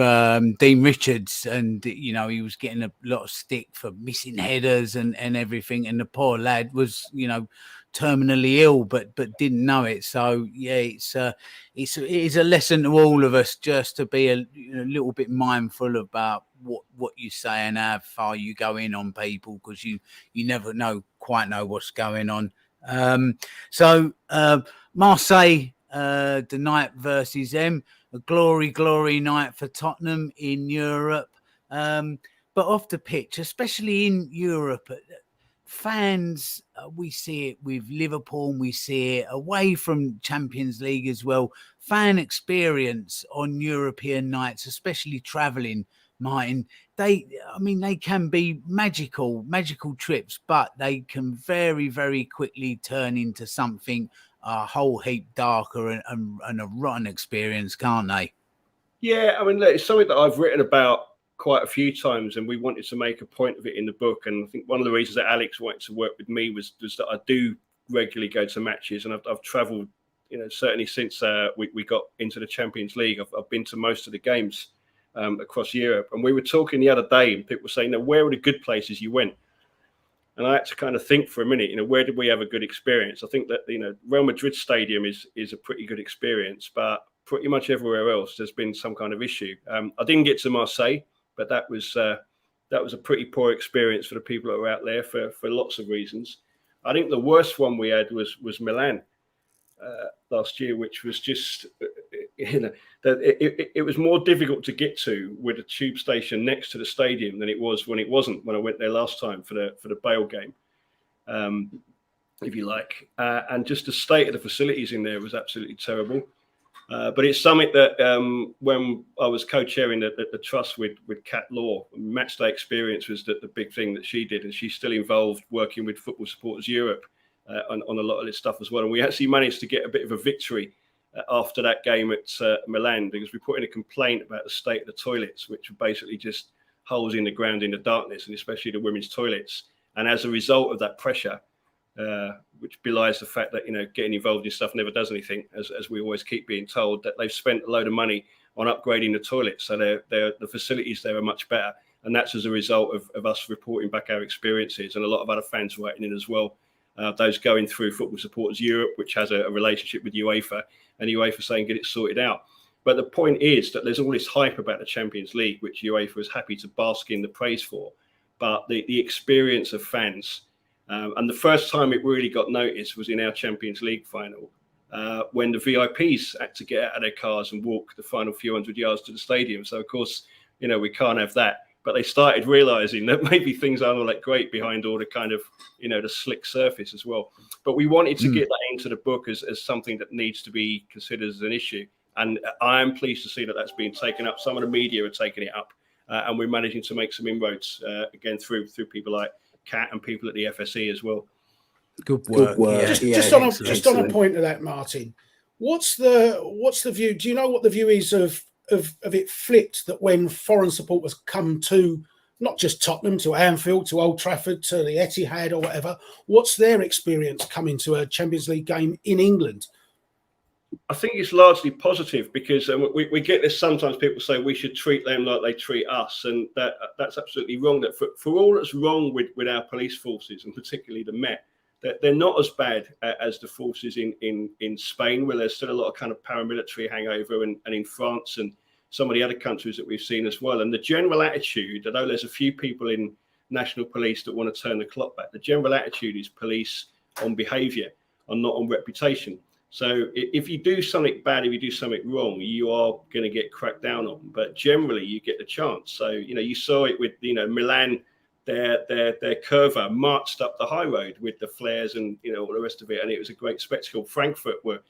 Dean Richards. And, you know, he was getting a lot of stick for missing headers and everything. And the poor lad was, you know, terminally ill, but didn't know it. So, yeah, it is a lesson to all of us just to be a little bit mindful about what you say and how far you go in on people, because you never quite know what's going on. So Marseille, the night versus them, a glory night for Tottenham in Europe, but off the pitch, especially in Europe, fans, we see it with Liverpool, and we see it away from Champions League as well. Fan experience on European nights, especially travelling, Martin, they can be magical trips, but they can very, very quickly turn into something a whole heap darker and a rotten experience, can't they? Yeah, I mean, look, it's something that I've written about quite a few times, and we wanted to make a point of it in the book. And I think one of the reasons that Alex wanted to work with me was that I do regularly go to matches, and I've travelled, certainly since we got into the Champions League. I've been to most of the games across Europe. And we were talking the other day, and people were saying, where were the good places you went? And I had to kind of think for a minute, where did we have a good experience? I think that, Real Madrid Stadium is a pretty good experience, but pretty much everywhere else there's been some kind of issue. I didn't get to Marseille, but that was a pretty poor experience for the people that were out there for lots of reasons. I think the worst one we had was Milan last year, which was just, it was more difficult to get to with a tube station next to the stadium than it was when it wasn't, when I went there last time for the Bale game, if you like. And just the state of the facilities in there was absolutely terrible. But it's something that when I was co-chairing the trust with Kat Law, Matchday Experience was the big thing that she did, and she's still involved working with Football Supporters Europe on a lot of this stuff as well. And we actually managed to get a bit of a victory after that game at Milan, because we put in a complaint about the state of the toilets, which were basically just holes in the ground in the darkness, and especially the women's toilets. And as a result of that pressure, which belies the fact that getting involved in stuff never does anything, as we always keep being told, that they've spent a load of money on upgrading the toilets, so the facilities there are much better, and that's as a result of us reporting back our experiences, and a lot of other fans writing in as well. Those going through Football Supporters Europe, which has a relationship with UEFA, and UEFA saying get it sorted out. But the point is that there's all this hype about the Champions League, which UEFA is happy to bask in the praise for, but the experience of fans. And the first time it really got noticed was in our Champions League final, when the VIPs had to get out of their cars and walk the final few hundred yards to the stadium. So, of course, we can't have that. But they started realising that maybe things aren't all that great behind all the kind of, the slick surface as well. But we wanted to get that into the book as something that needs to be considered as an issue. And I am pleased to see that that's been taken up. Some of the media are taking it up. And we're managing to make some inroads, again, through people like Kat and people at the FSE as well. Good work. Yeah. Just on a point of that, Martin, what's the view? Do you know what the view is of it flipped, that when foreign supporters come to not just Tottenham, to Anfield, to Old Trafford, to the Etihad or whatever, what's their experience coming to a Champions League game in England? I think it's largely positive, because we get this sometimes. People say we should treat them like they treat us, and that's absolutely wrong. That for all that's wrong with our police forces, and particularly the Met, that they're not as bad as the forces in Spain, where there's still a lot of kind of paramilitary hangover, and in France and some of the other countries that we've seen as well. And the general attitude, although there's a few people in national police that want to turn the clock back, the general attitude is police on behaviour and not on reputation. So if you do something bad, if you do something wrong, you are going to get cracked down on. But generally, you get the chance. So, you saw it with, Milan, their curver marched up the high road with the flares and, all the rest of it. And it was a great spectacle. Frankfurt were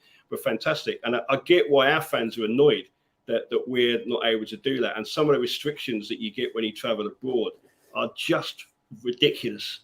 fantastic. And I get why our fans are annoyed that we're not able to do that. And some of the restrictions that you get when you travel abroad are just ridiculous.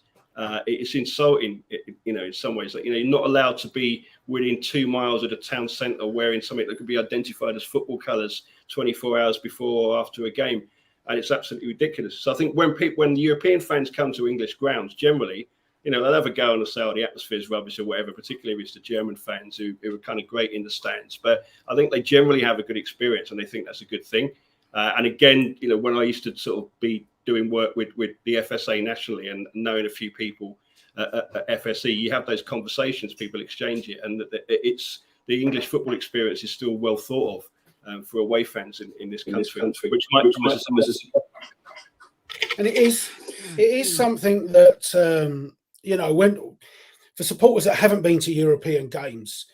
It's insulting, in some ways. Like, you're not allowed to be within 2 miles of the town centre wearing something that could be identified as football colours 24 hours before or after a game. and it's absolutely ridiculous. So I think when the European fans come to English grounds, generally, they'll have a go and say, oh, the atmosphere's rubbish or whatever, particularly if it's the German fans who are kind of great in the stands. But I think they generally have a good experience and they think that's a good thing. And again, when I used to sort of be doing work with the FSA nationally and knowing a few people at FSE, you have those conversations, people exchange it, and it's the English football experience is still well thought of for away fans in this country, which might come as a and it is something that when for supporters that haven't been to European games,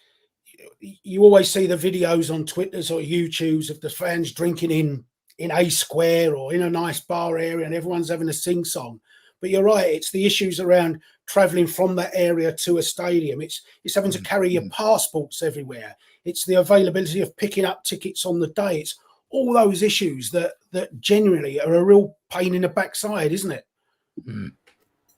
you always see the videos on Twitters or YouTubes of the fans drinking in a square or in a nice bar area and everyone's having a sing song. But you're right, it's the issues around travelling from that area to a stadium. It's having to carry your passports everywhere. It's the availability of picking up tickets on the day. It's all those issues that genuinely are a real pain in the backside, isn't it? Mm.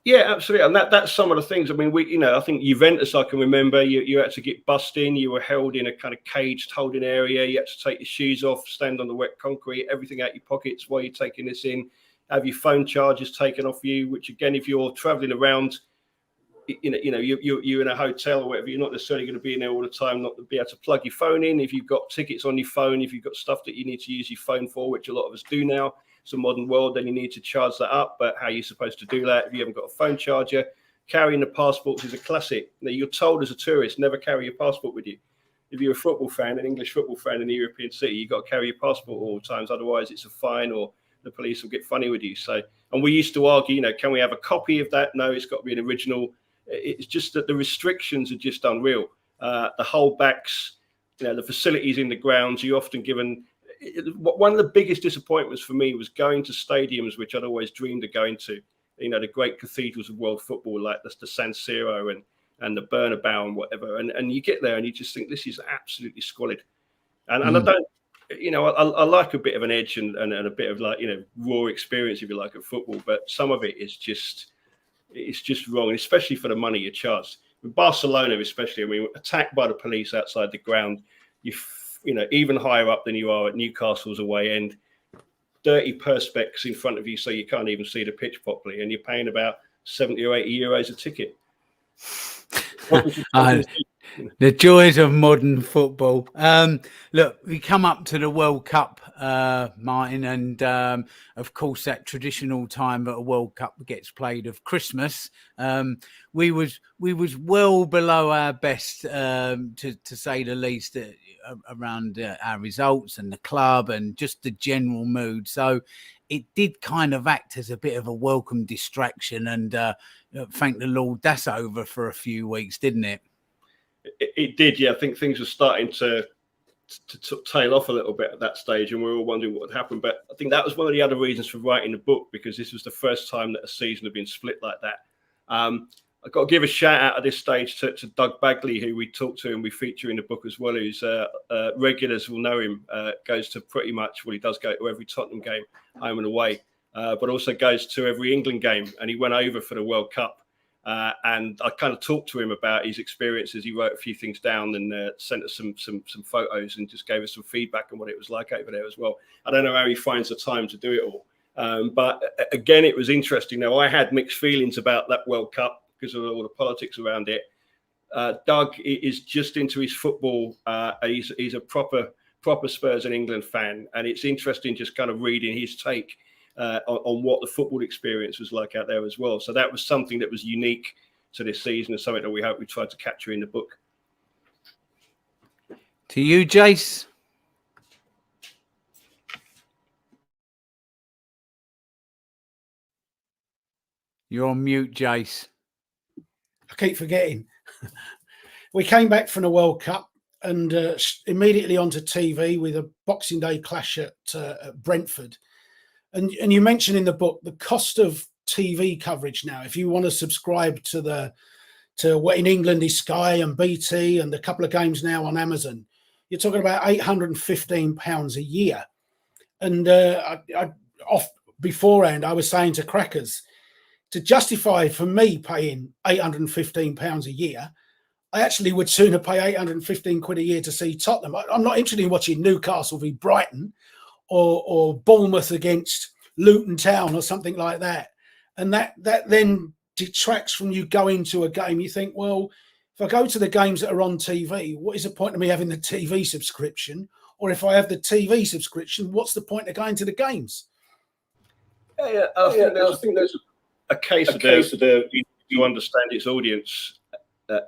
Yeah, absolutely. And that's some of the things. I mean, I think Juventus, I can remember, you had to get bussed in. You were held in a kind of caged holding area. You had to take your shoes off, stand on the wet concrete, everything out your pockets while you're taking this in. Have your phone charges taken off you, which again, if you're traveling around, you're in a hotel or whatever, you're not necessarily going to be in there all the time, not to be able to plug your phone in. If you've got tickets on your phone, if you've got stuff that you need to use your phone for, which a lot of us do now, it's a modern world, then you need to charge that up. But how are you supposed to do that if you haven't got a phone charger? Carrying the passports is a classic. You're told as a tourist, never carry your passport with you. If you're a football fan, an English football fan in a European city, you've got to carry your passport all the times. Otherwise, it's a fine or the police will get funny with you. So, and we used to argue, can we have a copy of that? No, it's got to be an original. It's just that the restrictions are just unreal. The holdbacks, the facilities in the grounds, you're often given. One of the biggest disappointments for me was going to stadiums which I'd always dreamed of going to. The great cathedrals of world football like the San Siro and the Bernabeu and whatever. And you get there and you just think this is absolutely squalid. And I don't. I like a bit of an edge and a bit of raw experience, if you like, of football, but some of it is just wrong, especially for the money you charge. With Barcelona, especially, I mean, attacked by the police outside the ground, even higher up than you are at Newcastle's away end, dirty perspex in front of you so you can't even see the pitch properly, and you're paying about 70 or 80 euros a ticket. The joys of modern football. Look, we come up to the World Cup, Martin, and of course that traditional time that a World Cup gets played of Christmas. We was well below our best, to say the least, around our results and the club and just the general mood. So it did kind of act as a bit of a welcome distraction, and thank the Lord that's over for a few weeks, didn't it? It did, yeah. I think things were starting to tail off a little bit at that stage, and we were all wondering what would happen. But I think that was one of the other reasons for writing the book, because this was the first time that a season had been split like that. I've got to give a shout out at this stage to Doug Bagley, who we talked to and we feature in the book as well, who's regulars will know him, goes to pretty much, well, he does go to every Tottenham game, home and away, but also goes to every England game. And he went over for the World Cup. And I kind of talked to him about his experiences. He wrote a few things down and sent us some photos and just gave us some feedback on what it was like over there as well. I don't know how he finds the time to do it all. But again, it was interesting. Now, I had mixed feelings about that World Cup because of all the politics around it. Doug is just into his football. He's a proper Spurs and England fan. And it's interesting just kind of reading his take on what the football experience was like out there as well. So that was something that was unique to this season and something that we hope we tried to capture in the book. To you, Jace. You're on mute, Jace. I keep forgetting. We came back from the World Cup and immediately onto TV with a Boxing Day clash at Brentford. And you mentioned in the book the cost of TV coverage now. If you want to subscribe to what in England is Sky and BT and a couple of games now on Amazon, you're talking about £815 a year. And off beforehand, I was saying to Crackers, to justify for me paying £815 a year, I actually would sooner pay 815 quid a year to see Tottenham. I'm not interested in watching Newcastle v Brighton or Bournemouth against Luton Town or something like that. And that then detracts from you going to a game. You think, well, if I go to the games that are on TV, what is the point of me having the TV subscription? Or if I have the TV subscription, what's the point of going to the games? I think there's a case of to understand its audience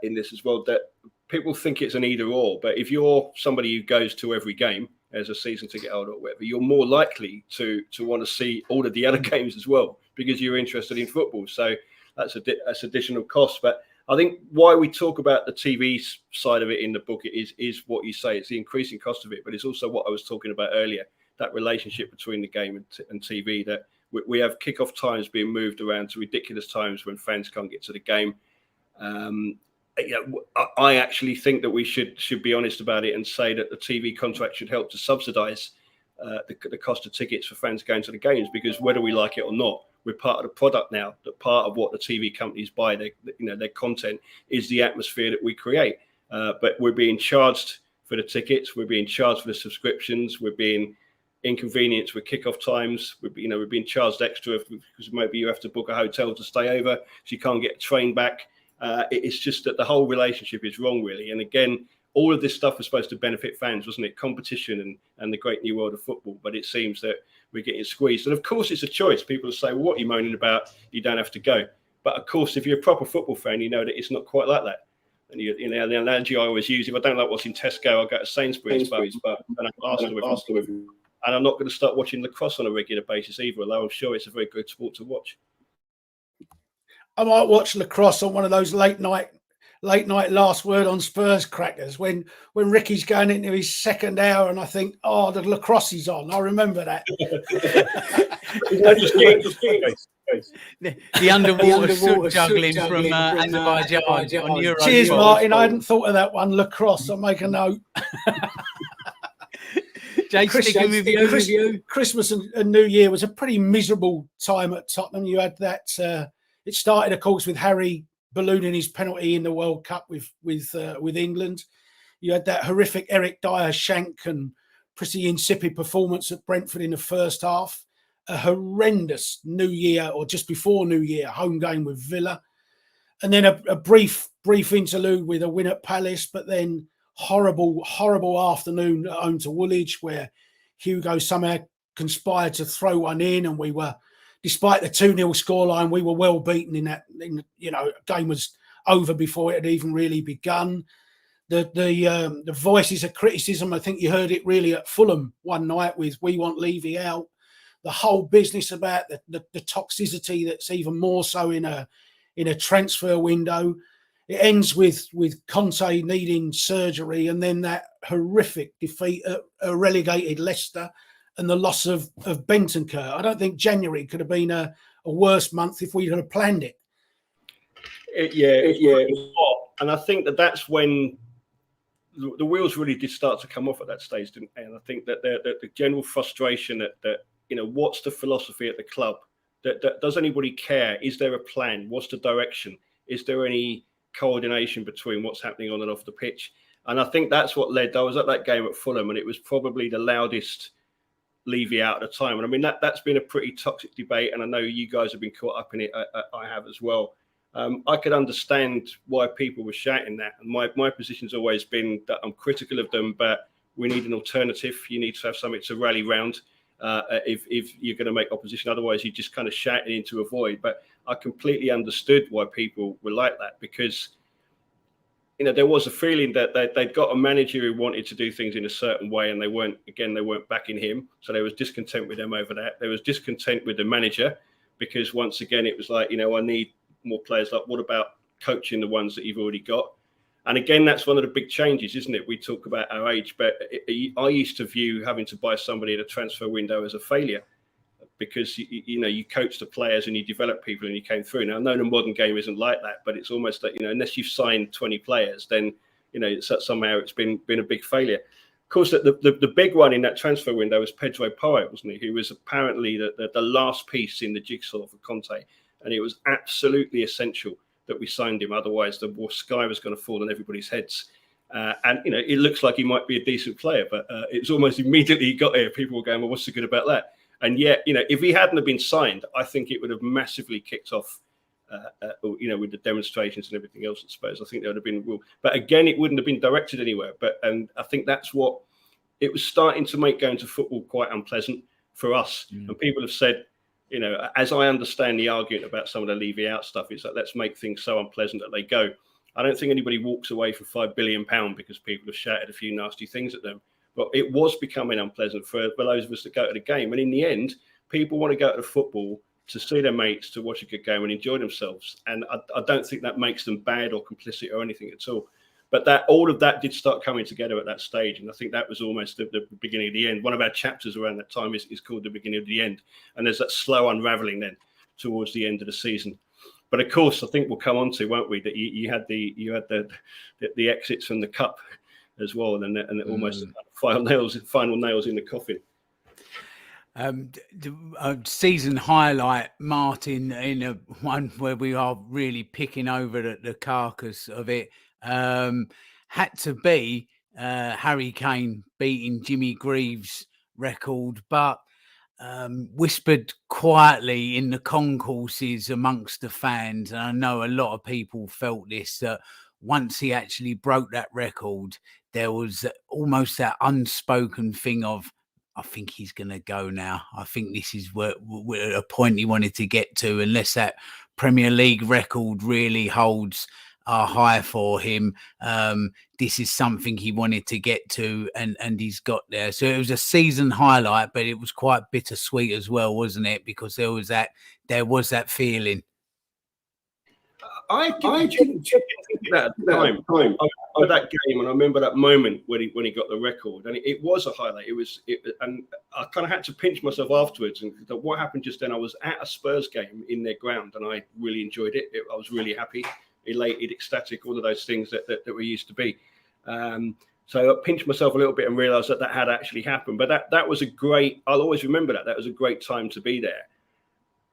in this as well, that people think it's an either or, but if you're somebody who goes to every game as a season ticket holder or whatever, you're more likely to want to see all of the other games as well because you're interested in football. So that's additional cost. But I think why we talk about the TV side of it in the book is what you say. It's the increasing cost of it, but it's also what I was talking about earlier, that relationship between the game and TV, that we have kickoff times being moved around to ridiculous times when fans can't get to the game. I actually think that we should be honest about it and say that the TV contract should help to subsidise the cost of tickets for fans going to the games, because whether we like it or not, we're part of the product now. That part of what the TV companies buy, their content, is the atmosphere that we create. But we're being charged for the tickets, we're being charged for the subscriptions, we're being inconvenienced with kickoff times. We're being charged extra because maybe you have to book a hotel to stay over, so you can't get a train back. It's just that the whole relationship is wrong, really. And again, all of this stuff was supposed to benefit fans, wasn't it? Competition and the great new world of football. But it seems that we're getting squeezed. And of course, it's a choice. People say, well, what are you moaning about? You don't have to go. But of course, if you're a proper football fan, you know that it's not quite like that. And the analogy I always use, if I don't like what's in Tesco, I'll go to Sainsbury's, but and I'm not going to start watching lacrosse on a regular basis either, although I'm sure it's a very good sport to watch. I might watch lacrosse on one of those late night last word on Spurs crackers when Ricky's going into his second hour, and I think, oh, the lacrosse is on. I remember that. the underwater soot juggling from Azerbaijan on Euro. Cheers, Martin. I hadn't thought of that one. Lacrosse. I'll make a note. Jay, sticking with you. Christmas and New Year was a pretty miserable time at Tottenham. You had that. It started, of course, with Harry ballooning his penalty in the World Cup with England. You had that horrific Eric Dyer shank and pretty insipid performance at Brentford in the first half. A horrendous New Year, or just before New Year, home game with Villa, and then a brief interlude with a win at Palace, but then horrible afternoon at home to Woolwich, where Hugo somehow conspired to throw one in, and we were, despite the 2-0 scoreline, we were well beaten in that. Game was over before it had even really begun. The voices of criticism, I think you heard it really at Fulham one night with "We want Levy out." The whole business about the toxicity that's even more so in a transfer window. It ends with Conte needing surgery, and then that horrific defeat at a relegated Leicester and the loss of Bentancur. I don't think January could have been a worse month if we'd have planned it. And I think that's when the wheels really did start to come off at that stage, didn't they? And I think that the general frustration that what's the philosophy at the club? Does anybody care? Is there a plan? What's the direction? Is there any coordination between what's happening on and off the pitch? And I think that's what led. I was at that game at Fulham, and it was probably the loudest Levy out at the time. And I mean, that's been a pretty toxic debate, and I know you guys have been caught up in it. I have as well. I could understand why people were shouting that, and my position's always been that I'm critical of them, but we need an alternative. You need to have something to rally round if you're going to make opposition. Otherwise, you're just kind of shouting into a void. But I completely understood why people were like that, because there was a feeling that they'd got a manager who wanted to do things in a certain way, and they weren't backing him. So there was discontent with them over that. There was discontent with the manager, because once again, it was like, I need more players. Like, what about coaching the ones that you've already got? And again, that's one of the big changes, isn't it? We talk about our age, but I used to view having to buy somebody in a transfer window as a failure, because you coach the players and you develop people and you came through. Now, I know the modern game isn't like that, but it's almost like, unless you've signed 20 players, then somehow it's been a big failure. Of course, the big one in that transfer window was Pedro Porro, wasn't he? Who was apparently the last piece in the jigsaw for Conte, and it was absolutely essential that we signed him. Otherwise, the sky was going to fall on everybody's heads. And it looks like he might be a decent player, but it's almost immediately he got here, people were going, well, what's so good about that? And yet, if he hadn't have been signed, I think it would have massively kicked off, with the demonstrations and everything else at Spurs. I think there would have been a rule. But again, it wouldn't have been directed anywhere. And I think that's what it was starting to make going to football quite unpleasant for us. And people have said, as I understand the argument about some of the Levy out stuff, it's like, let's make things so unpleasant that they go. I don't think anybody walks away for £5 billion because people have shouted a few nasty things at them. But it was becoming unpleasant for those of us that go to the game. And in the end, people want to go to the football to see their mates, to watch a good game and enjoy themselves. And I don't think that makes them bad or complicit or anything at all. But all of that did start coming together at that stage. And I think that was almost the beginning of the end. One of our chapters around that time is called The Beginning of the End. And there's that slow unraveling then towards the end of the season. But of course, I think we'll come on to, won't we, that you had the exits from the cup as well, and almost final nails in the coffin. Season highlight, Martin, in one where we are really picking over the carcass of it, had to be Harry Kane beating Jimmy Greaves' record, but whispered quietly in the concourses amongst the fans, and I know a lot of people felt this, that once he actually broke that record, there was almost that unspoken thing of, I think he's going to go now. I think this is where a point he wanted to get to, unless that Premier League record really holds high for him. This is something he wanted to get to, and he's got there. So it was a season highlight, but it was quite bittersweet as well, wasn't it? Because there was that feeling. I didn't think that at the time of that game, and I remember that moment when he got the record, and it was a highlight. And I kind of had to pinch myself afterwards. And what happened just then? I was at a Spurs game in their ground, and I really enjoyed it. I was really happy, elated, ecstatic, all of those things that we used to be. So I pinched myself a little bit and realised that had actually happened. But that was a great. I'll always remember that. That was a great time to be there.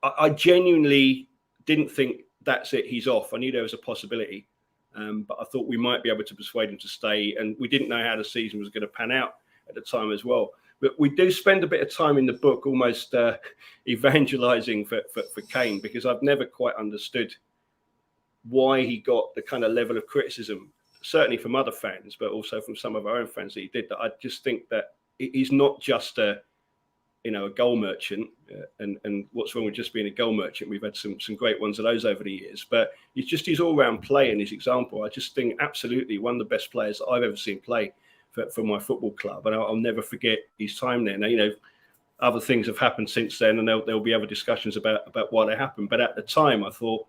I genuinely didn't think, that's it, he's off. I knew there was a possibility, but I thought we might be able to persuade him to stay, and we didn't know how the season was going to pan out at the time as well. But we do spend a bit of time in the book almost evangelizing for Kane, because I've never quite understood why he got the kind of level of criticism, certainly from other fans, but also from some of our own fans that he did. That I just think that he's not just a goal merchant, and what's wrong with just being a goal merchant? We've had some great ones of those over the years, but it's just his all-round play and his example. I just think absolutely one of the best players that I've ever seen play for my football club, and I'll never forget his time there. Now, other things have happened since then, and there'll be other discussions about why they happened. But at the time, I thought,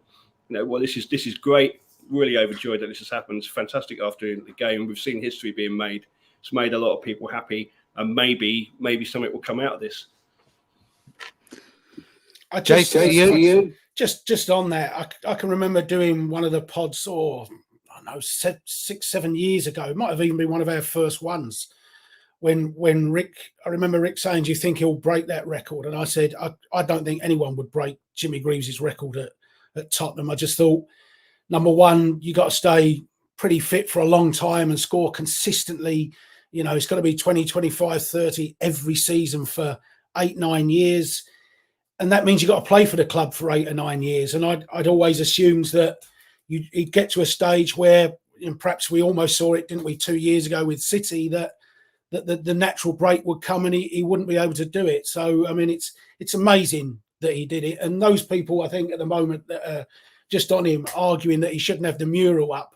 well, this is great. Really overjoyed that this has happened. It's fantastic after the game. We've seen history being made. It's made a lot of people happy. And maybe something will come out of this. Just on that, I can remember doing one of the pods, or I don't know, 6-7 years ago. It might have even been one of our first ones. When Rick, I remember Rick saying, "Do you think he'll break that record?" And I said, "I don't think anyone would break Jimmy Greaves' record at Tottenham." I just thought, number one, you got to stay pretty fit for a long time and score consistently. It's got to be 20, 25, 30 every season for 8-9 years. And that means you've got to play for the club for 8 or 9 years. And I'd always assumed that you'd get to a stage where, and perhaps we almost saw it, didn't we, 2 years ago with City, that the natural break would come and he wouldn't be able to do it. So, I mean, it's amazing that he did it. And those people, I think, at the moment that are just on him arguing that he shouldn't have the mural up,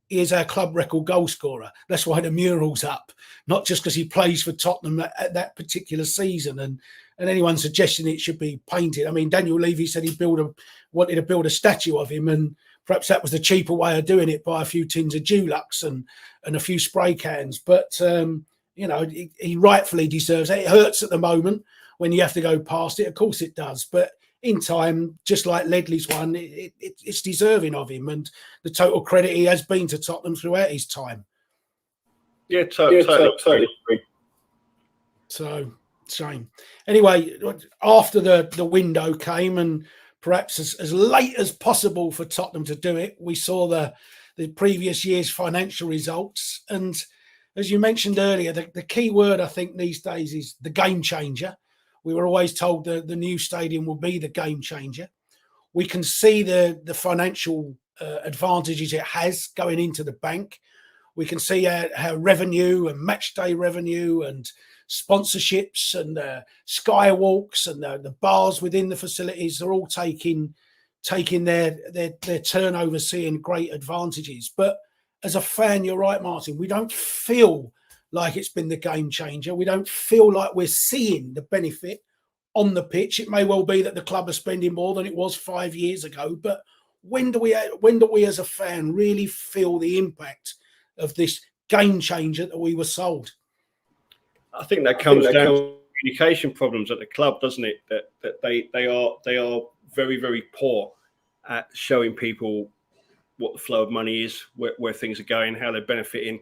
he is our club record goal scorer. That's why the mural's up, not just because he plays for Tottenham at that particular season. And anyone suggesting it should be painted. I mean, Daniel Levy said he wanted to build a statue of him, and perhaps that was the cheaper way of doing it, by a few tins of Dulux and a few spray cans. But he rightfully deserves it. It hurts at the moment when you have to go past it. Of course it does, but in time, just like Ledley's one, it's deserving of him, and the total credit he has been to Tottenham throughout his time. Yeah, totally agree. So, shame. Anyway, after the window came, and perhaps as late as possible for Tottenham to do it, we saw the previous year's financial results. And as you mentioned earlier, the key word I think these days is the game changer. We were always told the new stadium will be the game changer. We can see the financial advantages it has going into the bank. We can see how revenue and match day revenue and sponsorships and skywalks and the bars within the facilities are all taking their turnover, seeing great advantages. But as a fan, you're right, Martin, we don't feel like it's been the game changer. We don't feel like we're seeing the benefit on the pitch. It may well be that the club are spending more than it was 5 years ago, but when do we as a fan really feel the impact of this game changer that we were sold? I think that comes down to communication problems at the club, doesn't it? That they are very, very poor at showing people what the flow of money is, where things are going, how they're benefiting.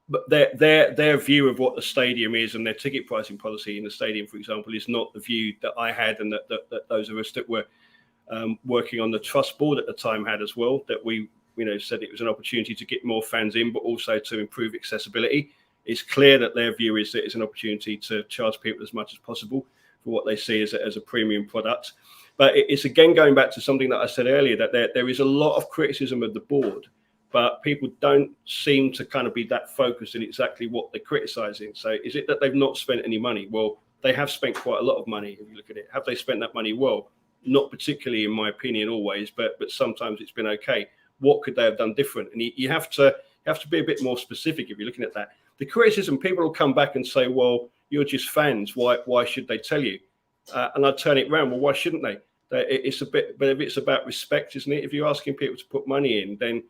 But their view of what the stadium is and their ticket pricing policy in the stadium, for example, is not the view that I had and that those of us that were working on the trust board at the time had as well. That we said it was an opportunity to get more fans in, but also to improve accessibility. It's clear that their view is that it's an opportunity to charge people as much as possible for what they see as a premium product. But it's again going back to something that I said earlier, that there is a lot of criticism of the board, but people don't seem to kind of be that focused in exactly what they're criticising. So is it that they've not spent any money? Well, they have spent quite a lot of money if you look at it. Have they spent that money well? Not particularly, in my opinion, always, but sometimes it's been okay. What could they have done different? And you have to be a bit more specific if you're looking at that. The criticism, people will come back and say, well, you're just fans. Why should they tell you? And I'd turn it around. Well, why shouldn't they? It's a bit, but if it's about respect, isn't it? If you're asking people to put money in, then,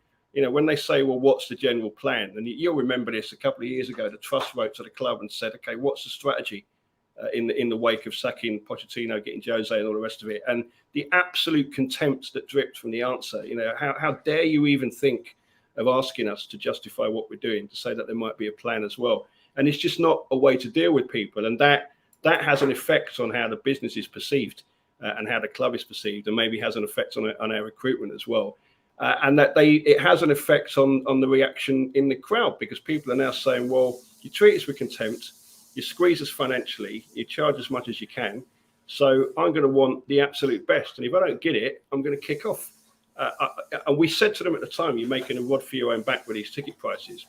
when they say, well, what's the general plan? And you'll remember this a couple of years ago, the trust wrote to the club and said, okay, what's the strategy in the wake of sacking Pochettino, getting Jose and all the rest of it? And the absolute contempt that dripped from the answer, how dare you even think of asking us to justify what we're doing, to say that there might be a plan as well. And it's just not a way to deal with people. And that has an effect on how the business is perceived and how the club is perceived, and maybe has an effect on our recruitment as well. And that it has an effect on the reaction in the crowd, because people are now saying, well, you treat us with contempt, you squeeze us financially, you charge as much as you can, so I'm going to want the absolute best. And if I don't get it, I'm going to kick off. And we said to them at the time, you're making a rod for your own back with these ticket prices,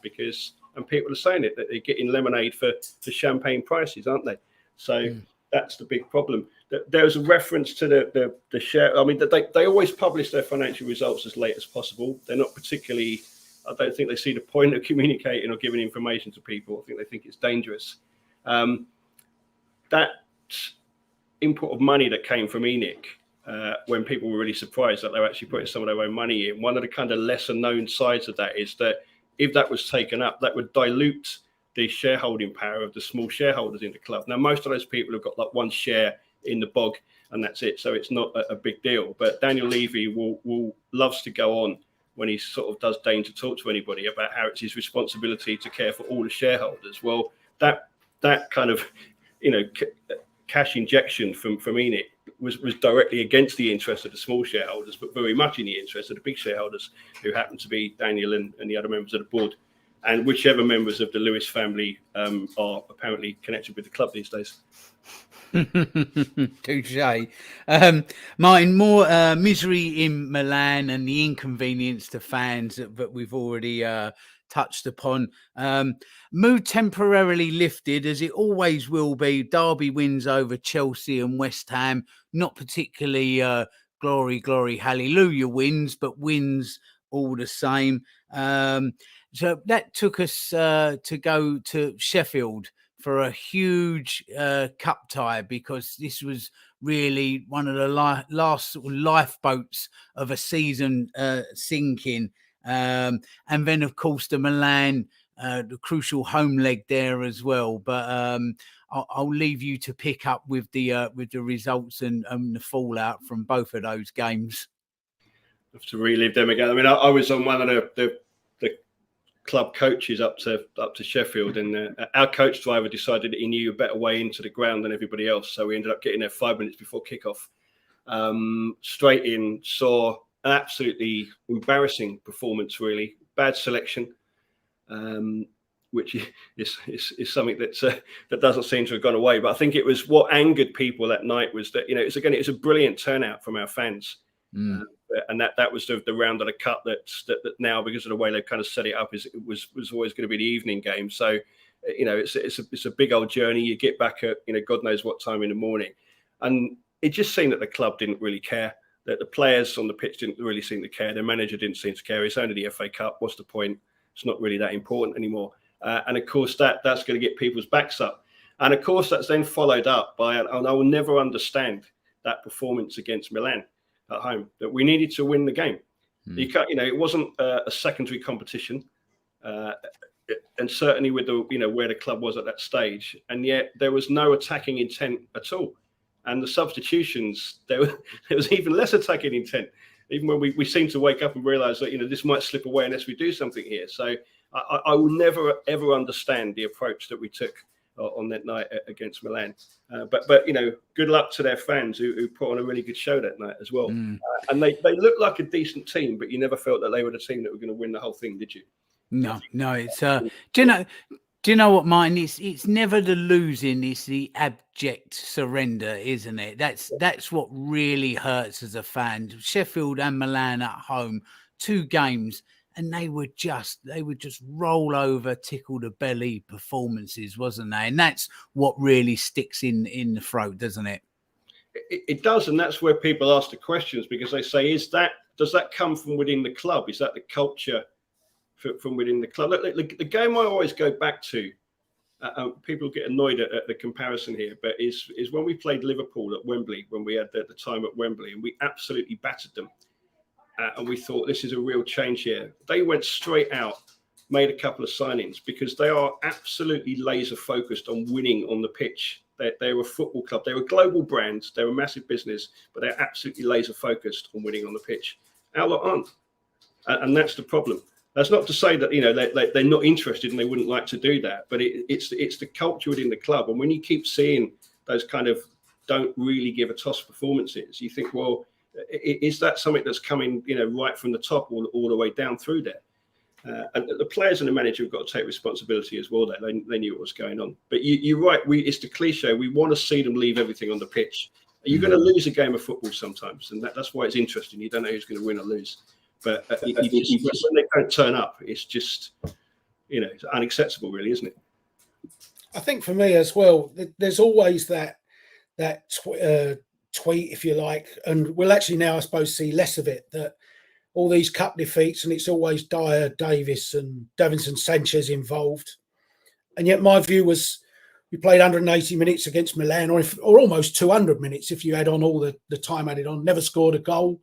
and people are saying it, that they're getting lemonade for champagne prices, aren't they? So that's the big problem. There's a reference to the share. I mean, they always publish their financial results as late as possible. They're not particularly, I don't think they see the point of communicating or giving information to people. I think they think it's dangerous. That input of money that came from ENIC, when people were really surprised that they were actually putting some of their own money in, one of the kind of lesser known sides of that is that if that was taken up, that would dilute the shareholding power of the small shareholders in the club. Now, most of those people have got like one share in the bog and that's it. So it's not a big deal. But Daniel Levy loves to go on when he sort of does deign to talk to anybody about how it's his responsibility to care for all the shareholders. Well, that kind of, cash injection from ENIC was directly against the interest of the small shareholders, but very much in the interest of the big shareholders, who happen to be Daniel and the other members of the board, and whichever members of the Lewis family are apparently connected with the club these days. Touche. Martin, more misery in Milan and the inconvenience to fans that we've already touched upon. Mood temporarily lifted, as it always will be. Derby wins over Chelsea and West Ham, not particularly glory, hallelujah wins, but wins all the same. So that took us to go to Sheffield for a huge cup tie, because this was really one of the last sort of lifeboats of a season sinking. And then, of course, the Milan, the crucial home leg there as well. But I'll leave you to pick up with the results and the fallout from both of those games. I have to relive them again. I mean, I was on one of the club coaches up to Sheffield, and our coach driver decided that he knew a better way into the ground than everybody else. So we ended up getting there 5 minutes before kickoff. Straight in, saw an absolutely embarrassing performance, really bad selection. which is something that doesn't seem to have gone away. But I think it was what angered people that night was that, it's a brilliant turnout from our fans. And that was the round of the cup that now, because of the way they've kind of set it up, was always going to be the evening game. So, it's a big old journey. You get back at, God knows what time in the morning. And it just seemed that the club didn't really care, that the players on the pitch didn't really seem to care. Their manager didn't seem to care. It's only the FA Cup. What's the point? It's not really that important anymore. And of course, that's going to get people's backs up. And of course, that's then followed up by, and I will never understand that performance against Milan at home, that we needed to win the game. You can't, it wasn't a secondary competition. And certainly with the, where the club was at that stage. And yet there was no attacking intent at all. And the substitutions, there was even less attacking intent, even when we seemed to wake up and realize that, this might slip away unless we do something here. So I will never, ever understand the approach that we took on that night against Milan. But good luck to their fans who put on a really good show that night as well. And they looked like a decent team, but you never felt that they were the team that were going to win the whole thing, did you? No, it's do you know what, Martin? It's never the losing, it's the abject surrender, isn't it? That's what really hurts as a fan. Sheffield and Milan at home, 2 games, and they would just roll over, tickle the belly performances, wasn't they? And that's what really sticks in the throat, doesn't it? It does, and that's where people ask the questions, because they say, does that come from within the club? Is that the culture from within the club? The game I always go back to, people get annoyed at the comparison here, but is when we played Liverpool at Wembley, when we had the time at Wembley, and we absolutely battered them. And we thought, this is a real change here. They went straight out, made a couple of signings, because they are absolutely laser focused on winning on the pitch. They're a football club. They're a global brand. They're a massive business, but they're absolutely laser focused on winning on the pitch. Our lot aren't. And that's the problem. That's not to say that they're not interested and they wouldn't like to do that, but it's the culture within the club. And when you keep seeing those kind of don't really give a toss performances, you think, well, is that something that's coming right from the top all the way down through there? And the players and the manager have got to take responsibility as well. They knew what was going on. But you're right. It's the cliche. We want to see them leave everything on the pitch. You're going to lose a game of football sometimes, and that's why it's interesting. You don't know who's going to win or lose. But when they don't turn up, it's just, it's unacceptable, really, isn't it? I think for me as well, there's always that tweet, if you like, and we'll actually now, I suppose, see less of it, that all these cup defeats, and it's always Dyer, Davis and Davinson Sanchez involved. And yet my view was we played 180 minutes against Milan, or almost 200 minutes if you add on all the time added on, never scored a goal.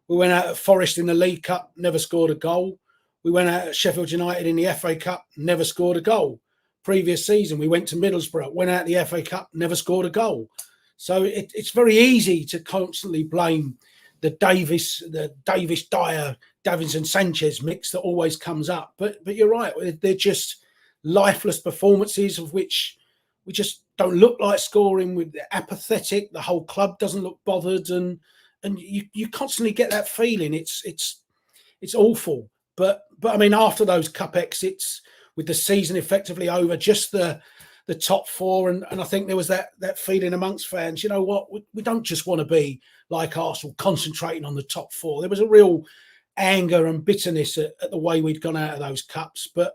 We went out at Forest in the League Cup, never scored a goal. We went out at Sheffield United in the FA Cup, never scored a goal. Previous season, we went to Middlesbrough, went out the FA Cup, never scored a goal. So it's very easy to constantly blame the Davis Dyer, Davinson Sanchez mix that always comes up. But you're right, they're just lifeless performances of which we just don't look like scoring. With apathetic, the whole club doesn't look bothered, and you constantly get that feeling. It's awful. But I mean, after those cup exits, with the season effectively over, just the top 4, and I think there was that feeling amongst fans. You know what? We don't just want to be like Arsenal, concentrating on the top 4. There was a real anger and bitterness at the way we'd gone out of those cups. But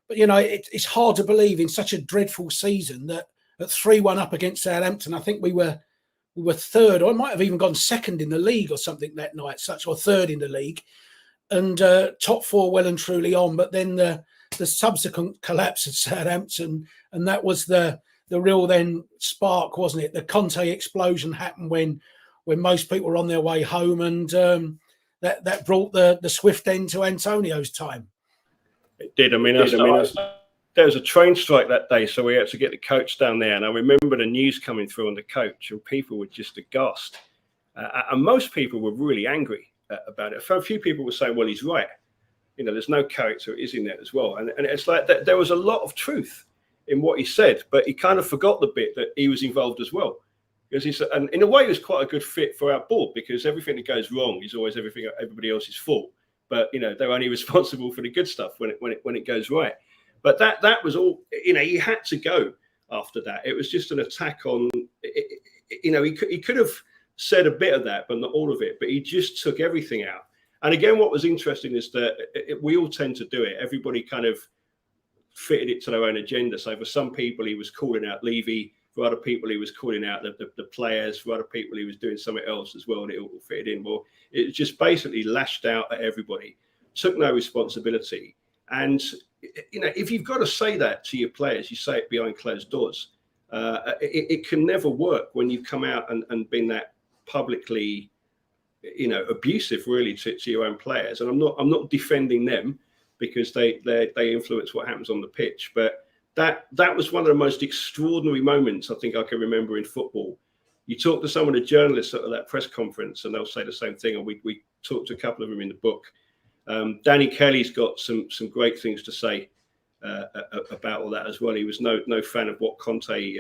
it's hard to believe in such a dreadful season that at 3-1 up against Southampton, I think we were third, or I might have even gone second in the league or something that night, or third in the league, and top 4 well and truly on. But then the subsequent collapse at Southampton, and that was the real then spark, wasn't it? The Conte explosion happened when most people were on their way home, and that brought the swift end to Antonio's time. It did. I mean, there was a train strike that day, so we had to get the coach down there. And I remember the news coming through on the coach, and people were just aghast. And most people were really angry about it. A few people were saying, well, he's right. There's no character is in there as well. And it's like that there was a lot of truth in what he said, but he kind of forgot the bit that he was involved as well. Because and in a way, it was quite a good fit for our board, because everything that goes wrong is always everybody else's fault. But they're only responsible for the good stuff when it goes right. But that was all. He had to go after that. It was just an attack on. He could have said a bit of that, but not all of it. But he just took everything out. And again, what was interesting is that we all tend to do it. Everybody kind of fitted it to their own agenda. So for some people, he was calling out Levy. For other people, he was calling out the players. For other people, he was doing something else as well, and it all fitted in. Well, it just basically lashed out at everybody, took no responsibility. And, if you've got to say that to your players, you say it behind closed doors. It can never work when you come out and been that publicly, abusive really to your own players. And I'm not defending them because they influence what happens on the pitch. But that was one of the most extraordinary moments I think I can remember in football. You talk to some of the journalists at that press conference and they'll say the same thing. And we talked to a couple of them in the book. Danny Kelly's got some great things to say about all that as well. He was no fan of what Conte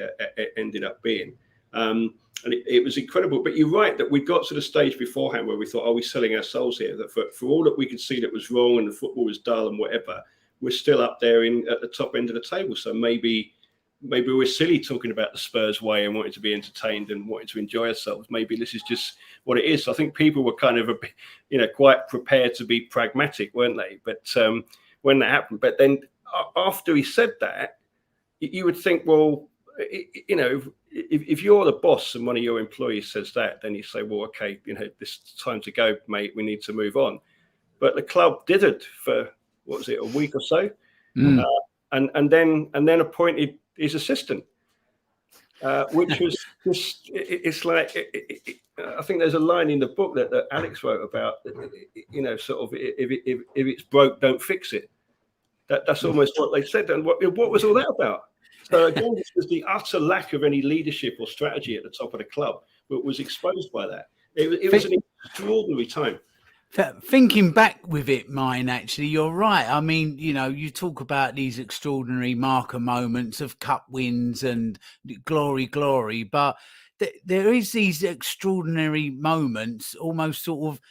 ended up being. And it was incredible. But you're right that we got to the stage beforehand where we thought, are we selling our souls here? That for all that we could see that was wrong and the football was dull and whatever, we're still up there at the top end of the table. So maybe we're silly talking about the Spurs way and wanting to be entertained and wanting to enjoy ourselves. Maybe this is just what it is. So I think people were kind of, quite prepared to be pragmatic, weren't they? But when that happened, but then after he said that, you would think, well, if you're the boss and one of your employees says that, then you say, well, okay, this time to go, mate. We need to move on. But the club didn't for what was it, a week or so, and then appointed his assistant, which was just it's like I think there's a line in the book that Alex wrote about, sort of if it's broke, don't fix it. That's almost what they said. And what was all that about? So again, this was the utter lack of any leadership or strategy at the top of the club, but was exposed by that. It was an extraordinary time. Thinking back with it, mine, actually, you're right. I mean, you talk about these extraordinary marker moments of cup wins and glory, but there is these extraordinary moments, almost sort of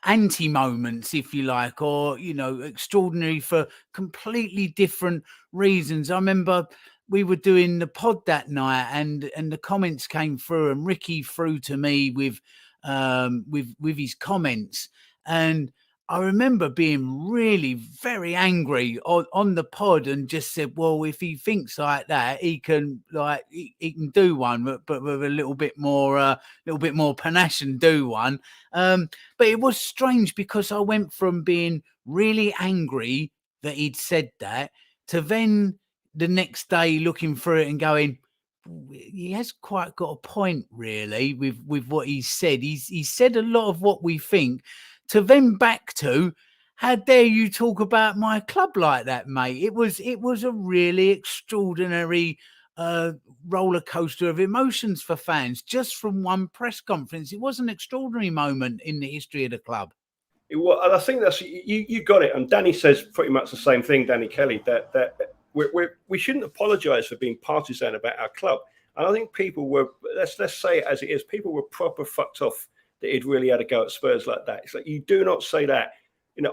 anti-moments, if you like, or, extraordinary for completely different reasons. I remember we were doing the pod that night and the comments came through and Ricky threw to me with his comments, and I remember being really very angry on the pod and just said, well, if he thinks like that, he can do one, but with a little bit more panache and do one. But it was strange because I went from being really angry that he'd said that to then the next day looking through it and going, he has quite got a point, really, with what he said. He said a lot of what we think. To then back to, how dare you talk about my club like that, mate? It was a really extraordinary roller coaster of emotions for fans just from one press conference. It was an extraordinary moment in the history of the club. Well, and I think that's you got it. And Danny says pretty much the same thing, Danny Kelly, that we shouldn't apologise for being partisan about our club. And I think people were, let's say it as it is, people were proper fucked off that he'd really had a go at Spurs like that. It's like, you do not say that.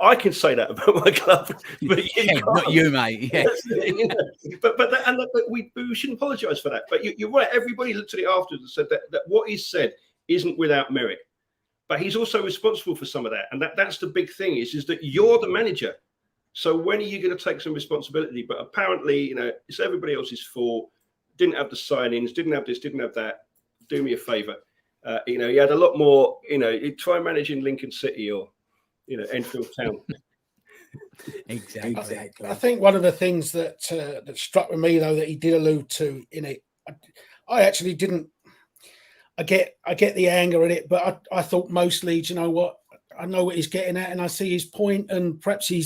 I can say that about my club, but not you, mate. Yeah. But we shouldn't apologise for that. But you're right. Everybody looked at it afterwards and said that what he said isn't without merit. But he's also responsible for some of that. And that's the big thing is that you're the manager. So when are you going to take some responsibility? But apparently, it's everybody else's fault. Didn't have the signings, didn't have this, didn't have that. Do me a favour. He had a lot more, he'd try managing Lincoln City or, Enfield Town. Exactly. I think one of the things that struck with me, though, that he did allude to in it, I actually didn't. I get the anger in it, but I thought mostly, do you know what? I know what he's getting at, and I see his point, and perhaps he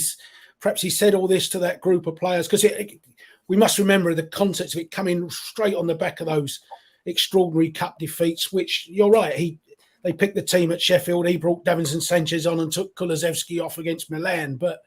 said all this to that group of players because we must remember the context of it coming straight on the back of those extraordinary cup defeats. Which you're right, they picked the team at Sheffield. He brought Davinson Sanchez on and took Kulusevski off against Milan, but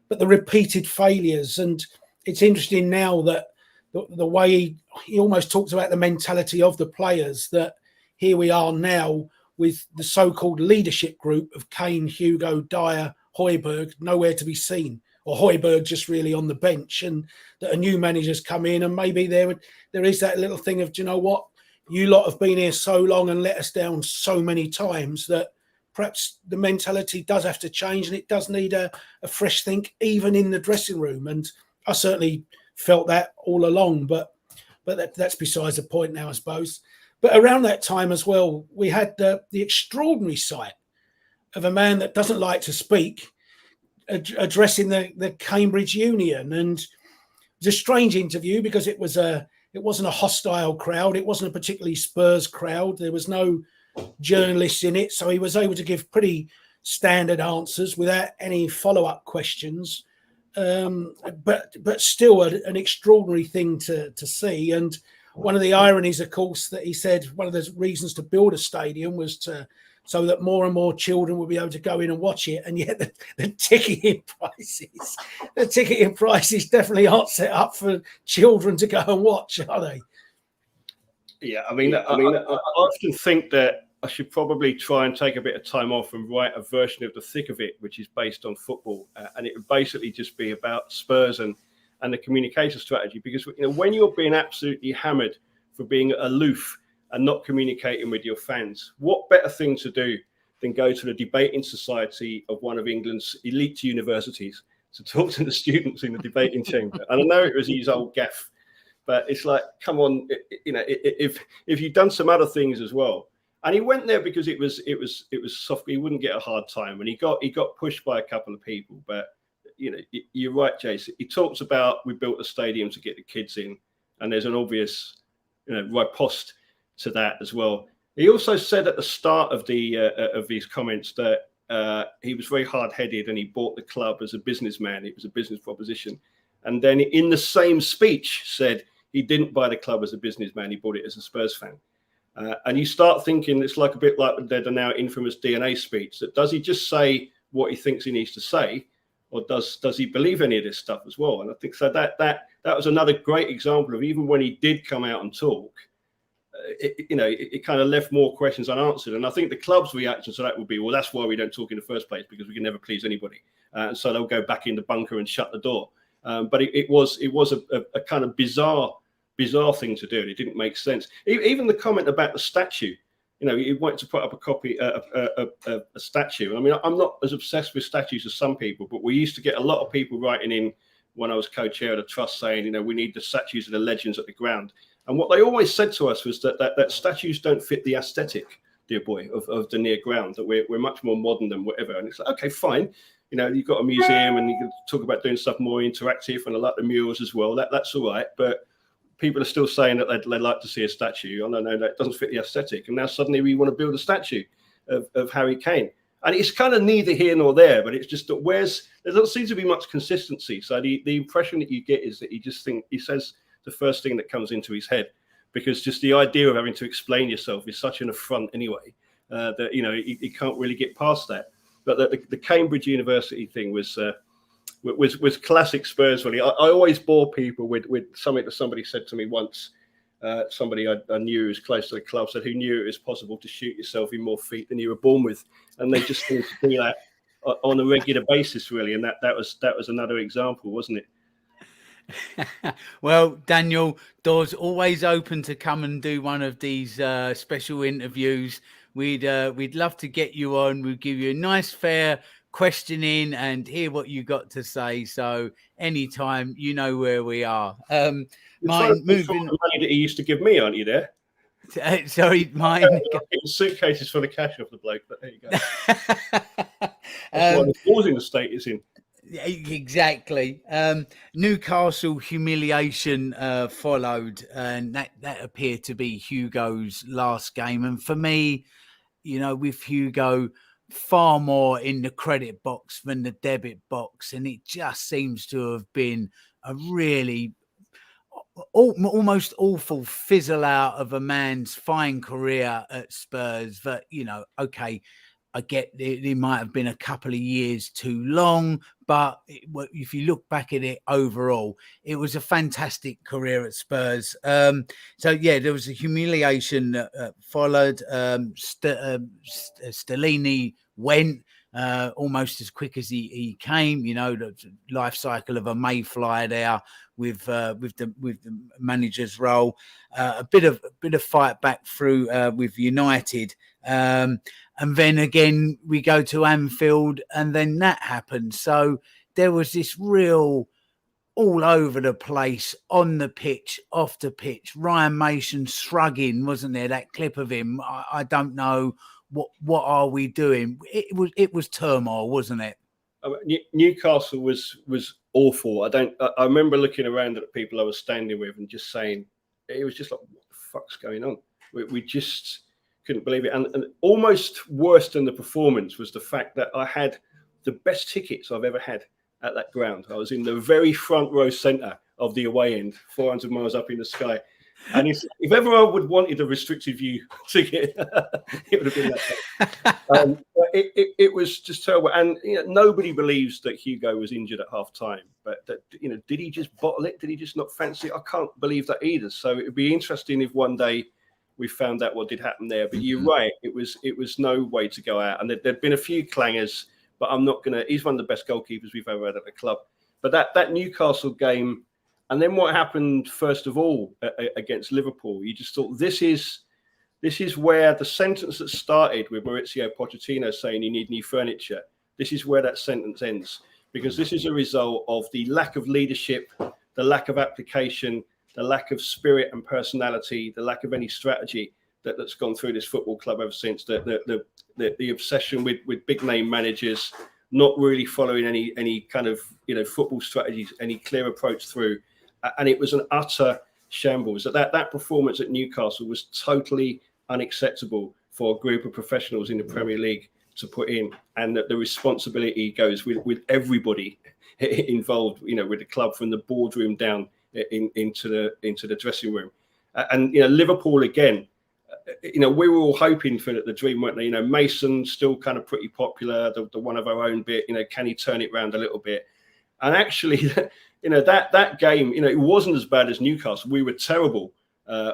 the repeated failures, and it's interesting now that the way he almost talks about the mentality of the players, that here we are now with the so-called leadership group of Kane, Hugo, Dyer, Højbjerg, nowhere to be seen. or Højbjerg just really on the bench, and that a new manager's come in, and maybe there is that little thing of, do you know what, you lot have been here so long and let us down so many times that perhaps the mentality does have to change, and it does need a fresh think even in the dressing room. And I certainly felt that all along, but that's besides the point now, I suppose. But around that time as well, we had the extraordinary sight of a man that doesn't like to speak addressing the Cambridge Union. And it was a strange interview because it wasn't a hostile crowd. It wasn't a particularly Spurs crowd. There was no journalists in it. So he was able to give pretty standard answers without any follow-up questions. But still an extraordinary thing to see. And one of the ironies, of course, that he said one of the reasons to build a stadium was so that more and more children will be able to go in and watch it. And yet the ticketing prices definitely aren't set up for children to go and watch, are they? Yeah, I mean, I often think that I should probably try and take a bit of time off and write a version of The Thick of It, which is based on football. And it would basically just be about Spurs and the communication strategy. Because, when you're being absolutely hammered for being aloof and not communicating with your fans, what better thing to do than go to the debating society of one of England's elite universities to talk to the students in the debating chamber? And I know it was his old gaff, but it's like, come on, if you've done some other things as well. And he went there because it was soft. He wouldn't get a hard time, and he got pushed by a couple of people. But you're right, Jason. He talks about we built a stadium to get the kids in, and there's an obvious riposte to that as well. He also said at the start of these comments that he was very hard-headed and he bought the club as a businessman. It was a business proposition, and then in the same speech said he didn't buy the club as a businessman. He bought it as a Spurs fan. And you start thinking it's like a bit like the now infamous DNA speech. That does he just say what he thinks he needs to say, or does he believe any of this stuff as well? And I think so that was another great example of, even when he did come out and talk, it kind of left more questions unanswered. And I think the club's reaction to that would be, well, that's why we don't talk in the first place, because we can never please anybody. And so they'll go back in the bunker and shut the door. But it was a kind of bizarre thing to do. It didn't make sense. Even the comment about the statue, he wanted to put up a statue. I mean, I'm not as obsessed with statues as some people, but we used to get a lot of people writing in when I was co-chair of the trust saying, we need the statues of the legends at the ground. And what they always said to us was that statues don't fit the aesthetic, dear boy, of the near ground, that we're much more modern than whatever. And it's like, okay, fine. You've got a museum and you can talk about doing stuff more interactive, and I like the murals as well. That's all right. But people are still saying that they'd like to see a statue. Oh, no, that doesn't fit the aesthetic. And now suddenly we want to build a statue of Harry Kane. And it's kind of neither here nor there, but it's just that there doesn't seem to be much consistency. So the impression that you get is that he says the first thing that comes into his head, because just the idea of having to explain yourself is such an affront anyway, that, he can't really get past that. But the Cambridge University thing was classic Spurs, really. I always bore people with something that somebody said to me once. Somebody I knew who was close to the club said, who knew it was possible to shoot yourself in more feet than you were born with. And they just seem to do that on a regular basis, really. And that was another example, wasn't it? Well, Daniel, doors always open to come and do one of these special interviews. We'd love to get you on. We'll give you a nice, fair questioning and hear what you got to say. So anytime, you know where we are. Mine moving the money that he used to give me, aren't you there? Sorry, mine. Suitcases for the cash off the bloke, but there you go. That's why the causing the state is in. Exactly. Newcastle humiliation followed, and that appeared to be Hugo's last game. And for me, with Hugo, far more in the credit box than the debit box, and it just seems to have been a really almost awful fizzle out of a man's fine career at Spurs. That, okay, I get it might have been a couple of years too long, but if you look back at it overall, it was a fantastic career at Spurs. So yeah, there was a humiliation that followed. Stellini went. almost as quick as he came. You know, the life cycle of a mayfly there with the manager's role. A bit of fight back through with United, and then again we go to Anfield, and then that happened. So there was this real all over the place, on the pitch, off the pitch. Ryan Mason shrugging, wasn't there? That clip of him. I don't know what are we doing. It was turmoil, wasn't it? Newcastle was awful. I remember looking around at the people I was standing with and just saying, it was just like, what the fuck's going on? We just couldn't believe it. And almost worse than the performance was the fact that I had the best tickets I've ever had at that ground. I was in the very front row centre of the away end, 400 miles up in the sky. And if ever I would wanted a restricted view ticket, it would have been that. It was just terrible. And nobody believes that Hugo was injured at half time. But did he just bottle it? Did he just not fancy it? I can't believe that either. So it would be interesting if one day we found out what did happen there. But you're right, it was no way to go out. And there'd been a few clangers. But I'm not going to. He's one of the best goalkeepers we've ever had at the club. But that Newcastle game, and then what happened first of all against Liverpool, you just thought this is where the sentence that started with Mauricio Pochettino saying you need new furniture. This is where that sentence ends, because this is a result of the lack of leadership, the lack of application, the lack of spirit and personality, the lack of any strategy that's gone through this football club ever since. The obsession with big name managers, not really following any kind of football strategies, any clear approach through, and it was an utter shambles. That performance at Newcastle was totally unacceptable for a group of professionals in the Premier League to put in, and that the responsibility goes with everybody involved. With the club from the boardroom down into the dressing room, and Liverpool again. We were all hoping for the dream, weren't they? Mason still kind of pretty popular, the one of our own bit. Can he turn it around a little bit? And actually, that game, it wasn't as bad as Newcastle. We were terrible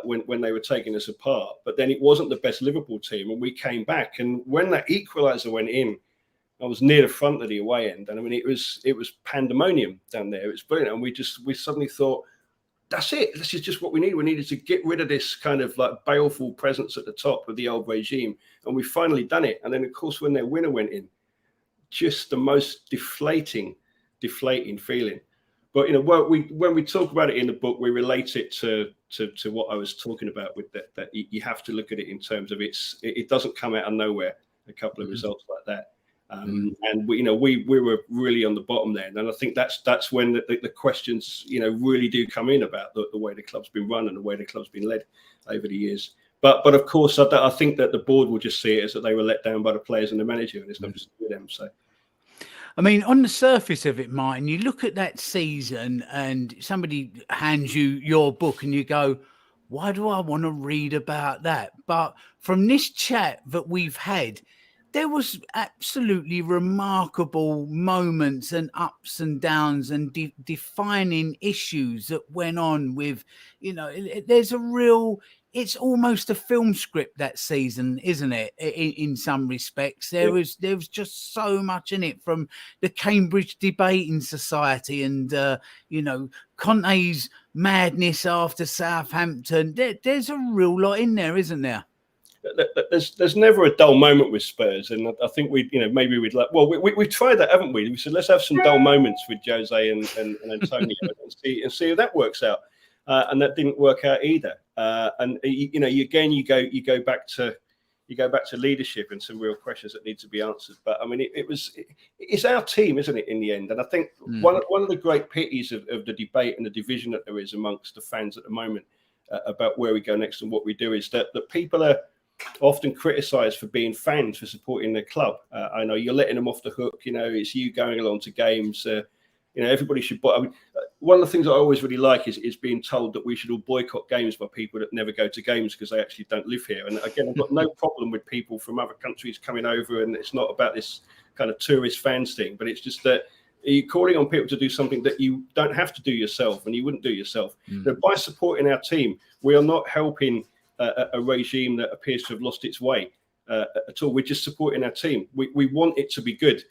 when they were taking us apart, but then it wasn't the best Liverpool team, and we came back. And when that equaliser went in, I was near the front of the away end, and I mean it was pandemonium down there. It was brilliant, and we suddenly thought, that's it. This is just what we need. We needed to get rid of this kind of like baleful presence at the top of the old regime. And we've finally done it. And then, of course, when their winner went in, just the most deflating feeling. But, when we talk about it in the book, we relate it to what I was talking about with that you have to look at it in terms of it doesn't come out of nowhere, a couple of results like that. And we were really on the bottom there, and I think that's when the questions really do come in about the way the club's been run and the way the club's been led over the years. But of course, I think that the board will just see it as that they were let down by the players and the manager, and it's nothing to do with them. So, I mean, on the surface of it, Martin, you look at that season, and somebody hands you your book, and you go, "Why do I want to read about that?" But from this chat that we've had, there was absolutely remarkable moments and ups and downs and defining issues that went on with, there's a real, it's almost a film script that season, isn't it? In some respects, there was just so much in it, from the Cambridge Debating Society and, Conte's madness after Southampton. There's a real lot in there, isn't there? There's never a dull moment with Spurs, and I think we've tried that, haven't we? We said let's have some dull moments with Jose and Antonio and see if that works out, and that didn't work out either. And you go back to leadership and some real questions that need to be answered. But I mean, it's our team, isn't it, in the end? And I think one of the great pities of the debate and the division that there is amongst the fans at the moment about where we go next and what we do is that people are often criticised for being fans, for supporting their club. I know you're letting them off the hook. It's you going along to games. Everybody should. I mean, one of the things I always really like is being told that we should all boycott games by people that never go to games because they actually don't live here. And again, I've got no problem with people from other countries coming over, and it's not about this kind of tourist fans thing, but it's just that you're calling on people to do something that you don't have to do yourself, and you wouldn't do yourself. By supporting our team, we are not helping a regime that appears to have lost its way. at all. We're just supporting our team. We want it to be good.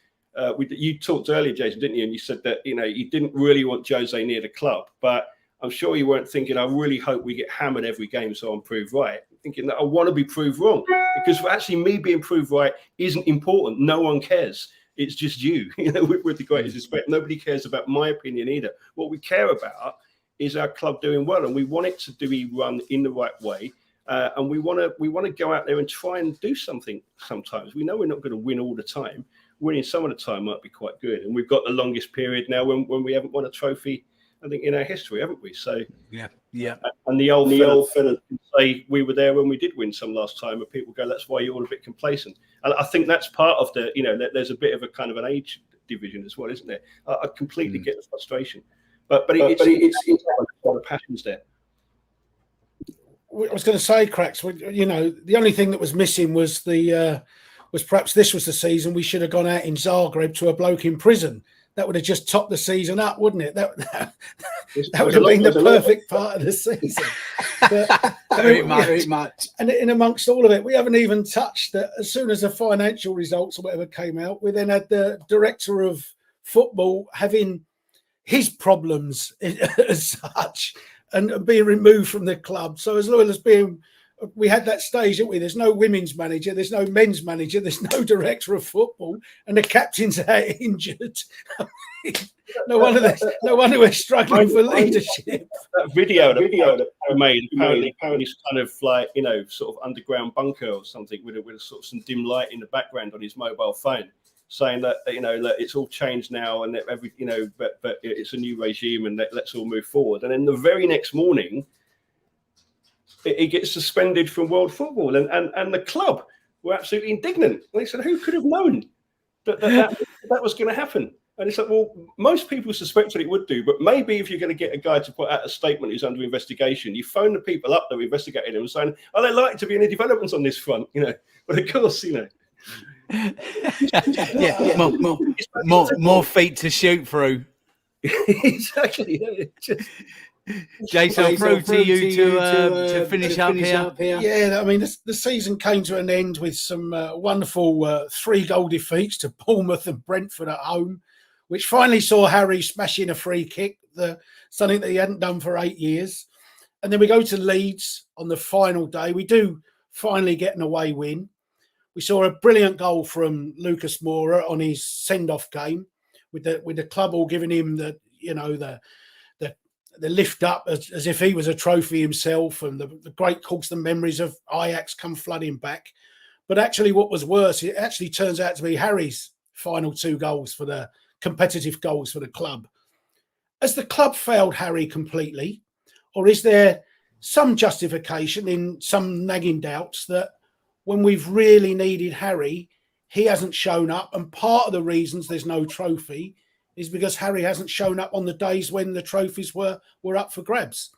You talked earlier, Jason, didn't you? And you said that, you didn't really want Jose near the club, but I'm sure you weren't thinking, I really hope we get hammered every game so I'm proved right. Thinking that I want to be proved wrong, because actually me being proved right isn't important. No one cares. It's just you, with the greatest respect. Nobody cares about my opinion either. What we care about is our club doing well, and we want it to be run in the right way. And we want to go out there and try and do something sometimes. We know we're not going to win all the time. Winning some of the time might be quite good. And we've got the longest period now when we haven't won a trophy, I think, in our history, haven't we? So yeah. And the old fella can say we were there when we did win some last time, and people go, that's why you're all a bit complacent. And I think that's part of the, there's a bit of a kind of an age division as well, isn't there? I completely get the frustration, but it's the passion's there. I was going to say, Cracks, the only thing that was missing was perhaps this was the season we should have gone out in Zagreb to a bloke in prison. That would have just topped the season up, wouldn't it? That would have been the perfect part of the season. But, very much. And in amongst all of it, we haven't even touched that. As soon as the financial results or whatever came out, we then had the director of football having his problems as such and being removed from the club. So as well as we had that stage, didn't we? There's no women's manager, there's no men's manager, there's no director of football, and the captain's out injured. No wonder we're struggling for leadership. That video that I made, apparently he's kind of like, sort of underground bunker or something with sort of some dim light in the background on his mobile phone, saying that that it's all changed now and that but it's a new regime and let's all move forward. And then the very next morning, he gets suspended from world football, and the club were absolutely indignant. They said, who could have known that was going to happen? And it's like, well, most people suspected it would do, but maybe if you're going to get a guy to put out a statement who's under investigation, you phone the people up that were investigating him and saying, are there likely to be any developments on this front? But of course, more feet to shoot through. Exactly. Jason, I'll throw to you to finish up here. Yeah, I mean, the season came to an end with some wonderful 3-goal defeats to Bournemouth and Brentford at home, which finally saw Harry smashing a free kick, something that he hadn't done for 8 years. And then we go to Leeds on the final day. We do finally get an away win. We saw a brilliant goal from Lucas Moura on his send-off game, with the club all giving him the lift up as if he was a trophy himself, and the great constant memories of Ajax come flooding back. But actually, what was worse, it actually turns out to be Harry's final 2 goals for the competitive goals for the club. Has the club failed Harry completely, or is there some justification in some nagging doubts that when we've really needed Harry, he hasn't shown up, and part of the reasons there's no trophy is because Harry hasn't shown up on the days when the trophies were up for grabs?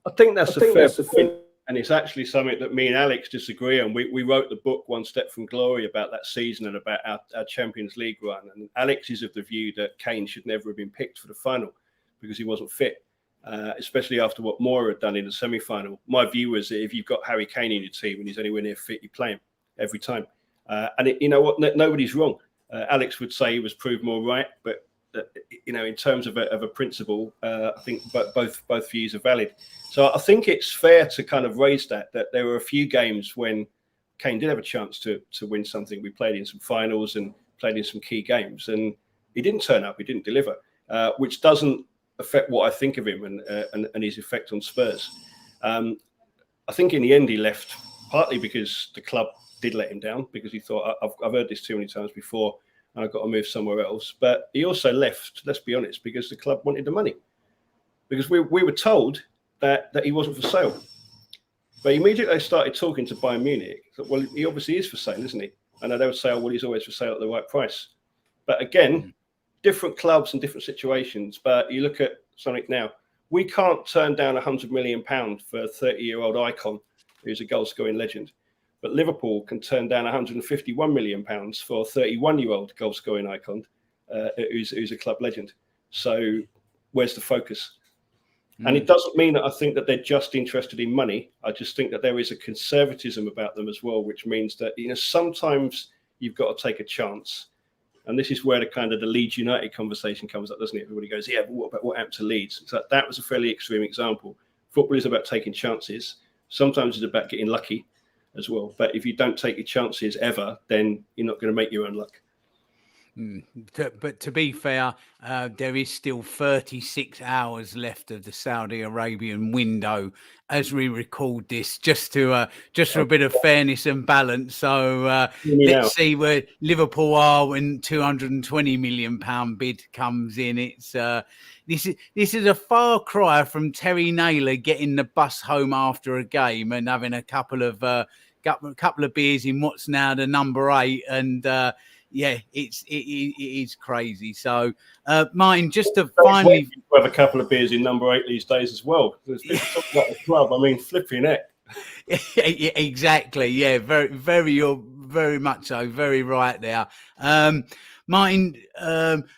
I think that's a fair point, and it's actually something that me and Alex disagree on. We wrote the book One Step from Glory about that season and about our Champions League run, and Alex is of the view that Kane should never have been picked for the final because he wasn't fit, especially after what Moura had done in the semi-final. My view was that if you've got Harry Kane in your team and he's anywhere near fit, you play him every time. You know what? Nobody's wrong. Alex would say he was proved more right, but in terms of a principle, I think both views are valid. So I think it's fair to kind of raise that there were a few games when Kane did have a chance to win something. We played in some finals and played in some key games, and he didn't turn up. He didn't deliver, which doesn't affect what I think of him and his effect on Spurs. I think in the end he left partly because the club did let him down, because he thought, I've heard this too many times before and I've got to move somewhere else. But he also left, let's be honest, because the club wanted the money. Because we were told that he wasn't for sale. But immediately they started talking to Bayern Munich. Thought, well, he obviously is for sale, isn't he? And they would say, oh, well, he's always for sale at the right price. But again, different clubs and different situations. But you look at something now, we can't turn down £100 million for a 30-year-old icon who's a goal-scoring legend. But Liverpool can turn down £151 million for a 31-year-old goal-scoring icon who's a club legend. So where's the focus? And it doesn't mean that I think that they're just interested in money. I just think that there is a conservatism about them as well, which means that, sometimes you've got to take a chance. And this is where the Leeds United conversation comes up, doesn't it? Everybody goes, yeah, but what happened to Leeds? So that was a fairly extreme example. Football is about taking chances. Sometimes it's about getting lucky as well. But if you don't take your chances ever, then you're not going to make your own luck. But to be fair, there is still 36 hours left of the Saudi Arabian window as we record this, just for a bit of fairness and balance. So let's see where Liverpool are when £220 million bid comes in. It's this is a far cry from Terry Naylor getting the bus home after a game and having a couple of beers in what's now the number 8 and. Yeah, it is crazy. So, Martin, just to finally have a couple of beers in number 8 these days as well. There's people talking about the club. I mean, flipping it. Yeah, exactly. Yeah, you're very much so. Very right there. Martin,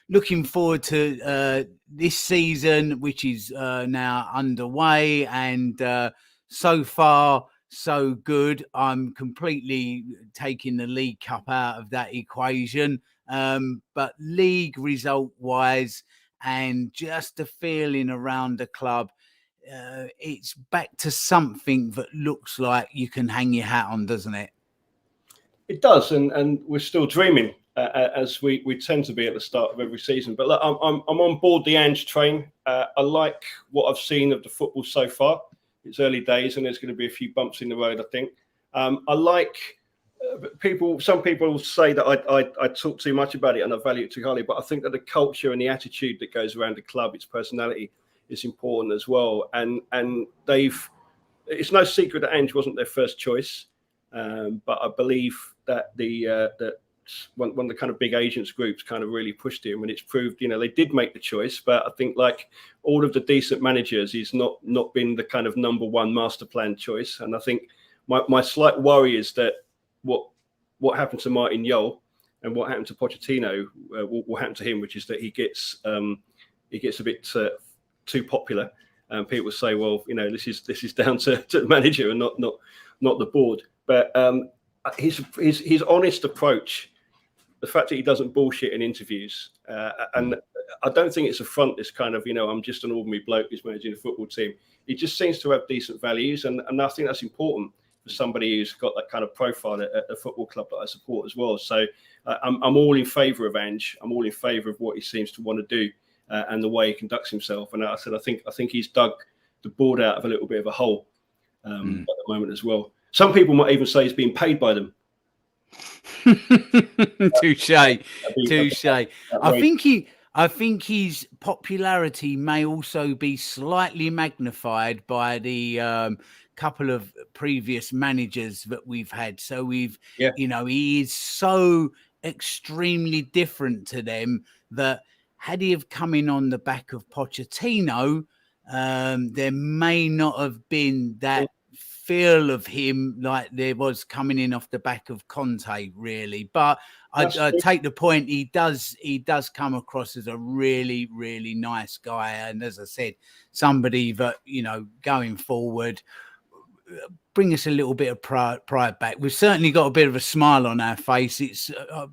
looking forward to this season, which is now underway, and so far. So good. I'm completely taking the League Cup out of that equation. But league result wise and just the feeling around the club, it's back to something that looks like you can hang your hat on, doesn't it? It does. And we're still dreaming as we tend to be at the start of every season. But look, I'm on board the Ange train. I like what I've seen of the football so far. It's early days and there's going to be a few bumps in the road, I think. I like some people say that I talk too much about it and I value it too highly, but I think that the culture and the attitude that goes around the club, its personality, is important as well. And it's no secret that Ange wasn't their first choice, but I believe that that one of the kind of big agents groups kind of really pushed him, and it's proved, they did make the choice. But I think, like all of the decent managers, he's not been the kind of number one master plan choice. And I think my slight worry is that what happened to Martin Jol and what happened to Pochettino will happen to him, which is that he gets a bit too popular. People say, well, this is down to the manager and not the board. But his honest approach, the fact that he doesn't bullshit in interviews, and I don't think it's a front, this kind of, I'm just an ordinary bloke who's managing a football team. He just seems to have decent values, and I think that's important for somebody who's got that kind of profile at a football club that I support as well. So I'm all in favour of Ange. I'm all in favour of what he seems to want to do and the way he conducts himself. And I think he's dug the board out of a little bit of a hole at the moment as well. Some people might even say he's being paid by them. Touche. I think his popularity may also be slightly magnified by the couple of previous managers that we've had. So he is so extremely different to them that had he have come in on the back of Pochettino, there may not have been that feel of him like there was coming in off the back of Conte, really. But I take the point. He does come across as a really, really nice guy, and as I said, somebody that going forward, bring us a little bit of pride back. We've certainly got a bit of a smile on our face.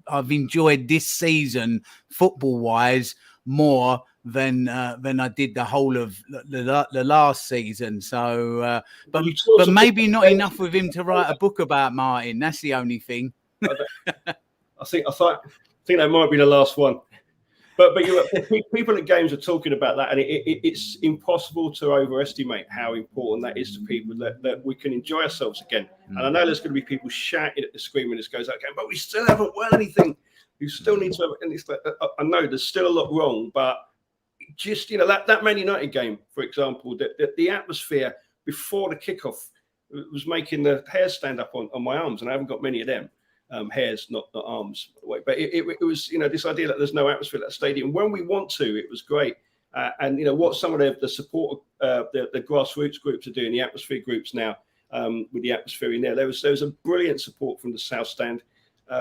I've enjoyed this season football wise more than I did the whole of the last season. So, but maybe not enough with him to write a book about Martin. That's the only thing. I think that might be the last one. But people at games are talking about that, and it's impossible to overestimate how important that is to people, that we can enjoy ourselves again. And I know there's going to be people shouting at the screen when this goes out, but we still haven't won anything. You still need to have, and it's like, I know there's still a lot wrong, but just that Man United game, for example, the atmosphere before the kickoff was making the hairs stand up on my arms, and I haven't got many of them. Hairs, not arms, by the way. But it was, this idea that there's no atmosphere at that stadium. When we want to, it was great. And what some of the support, the grassroots groups are doing, the atmosphere groups now, with the atmosphere in there. There was a brilliant support from the South Stand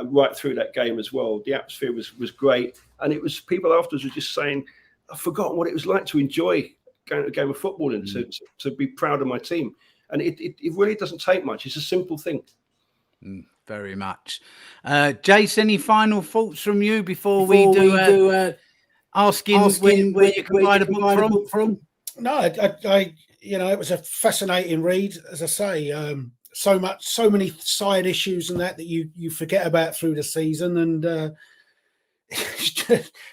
right through that game as well. The atmosphere was great, and it was people afterwards were just saying, I've forgotten what it was like to enjoy going to a game of football and to be proud of my team. And it really doesn't take much. It's a simple thing. Very much. Jace, any final thoughts from you before we do asking where you can buy the book from? No, I it was a fascinating read, as I say. So many side issues and that you forget about through the season, and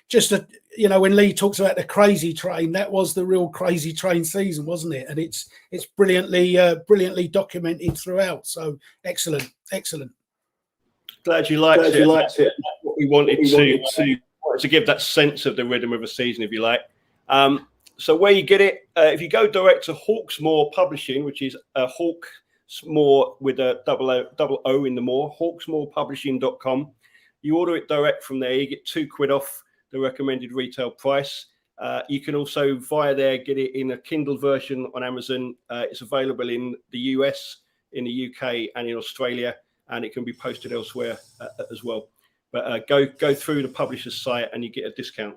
just when Lee talks about the crazy train, that was the real crazy train season, wasn't it? And it's brilliantly documented throughout. So excellent. Glad you liked it. That's what we wanted to give that sense of the rhythm of a season, if you like. So where you get it, if you go direct to Hawksmoor Publishing, which is Hawksmoor with a double O in the Moor, hawksmoorpublishing.com. You order it direct from there. You get £2 off the recommended retail price. You can also, via there, get it in a Kindle version on Amazon. It's available in the US, in the UK, and in Australia, and it can be posted elsewhere as well. But go through the publisher's site and you get a discount.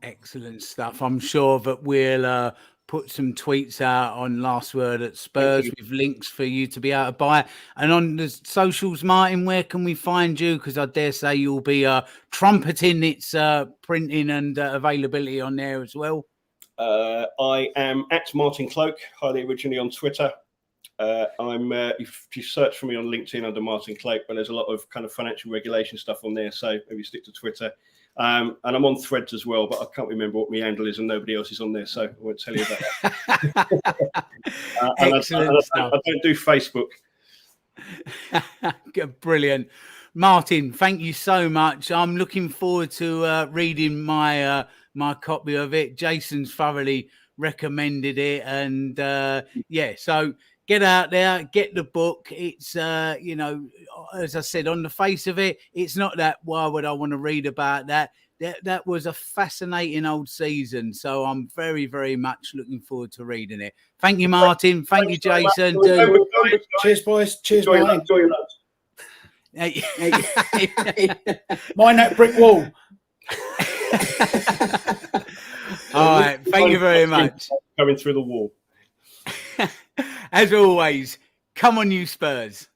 Excellent stuff. I'm sure that we'll put some tweets out on Last Word at Spurs with links for you to be able to buy. And on the socials, Martin, where can we find you? Because I dare say you'll be trumpeting its printing and availability on there as well. I am at Martin Cloake, highly originally on Twitter. If you search for me on LinkedIn under Martin Cloake, but there's a lot of kind of financial regulation stuff on there, so maybe stick to Twitter. And I'm on Threads as well, but I can't remember what my handle is, and nobody else is on there, so I won't tell you about that. Excellent stuff. I don't do Facebook. Brilliant. Martin, thank you so much. I'm looking forward to reading my copy of it. Jason's thoroughly recommended it, and so get out there, get the book. It's as I said, on the face of it, it's not that why would I want to read about that. That was a fascinating old season, so I'm very, very much looking forward to reading it. Thank you, Martin. Thank you, Jason. Cheers, boys. Cheers, Martin. Enjoy your lunch. Mind that brick wall. All right. Thank you very much. Coming through the wall. As always, come on, you Spurs.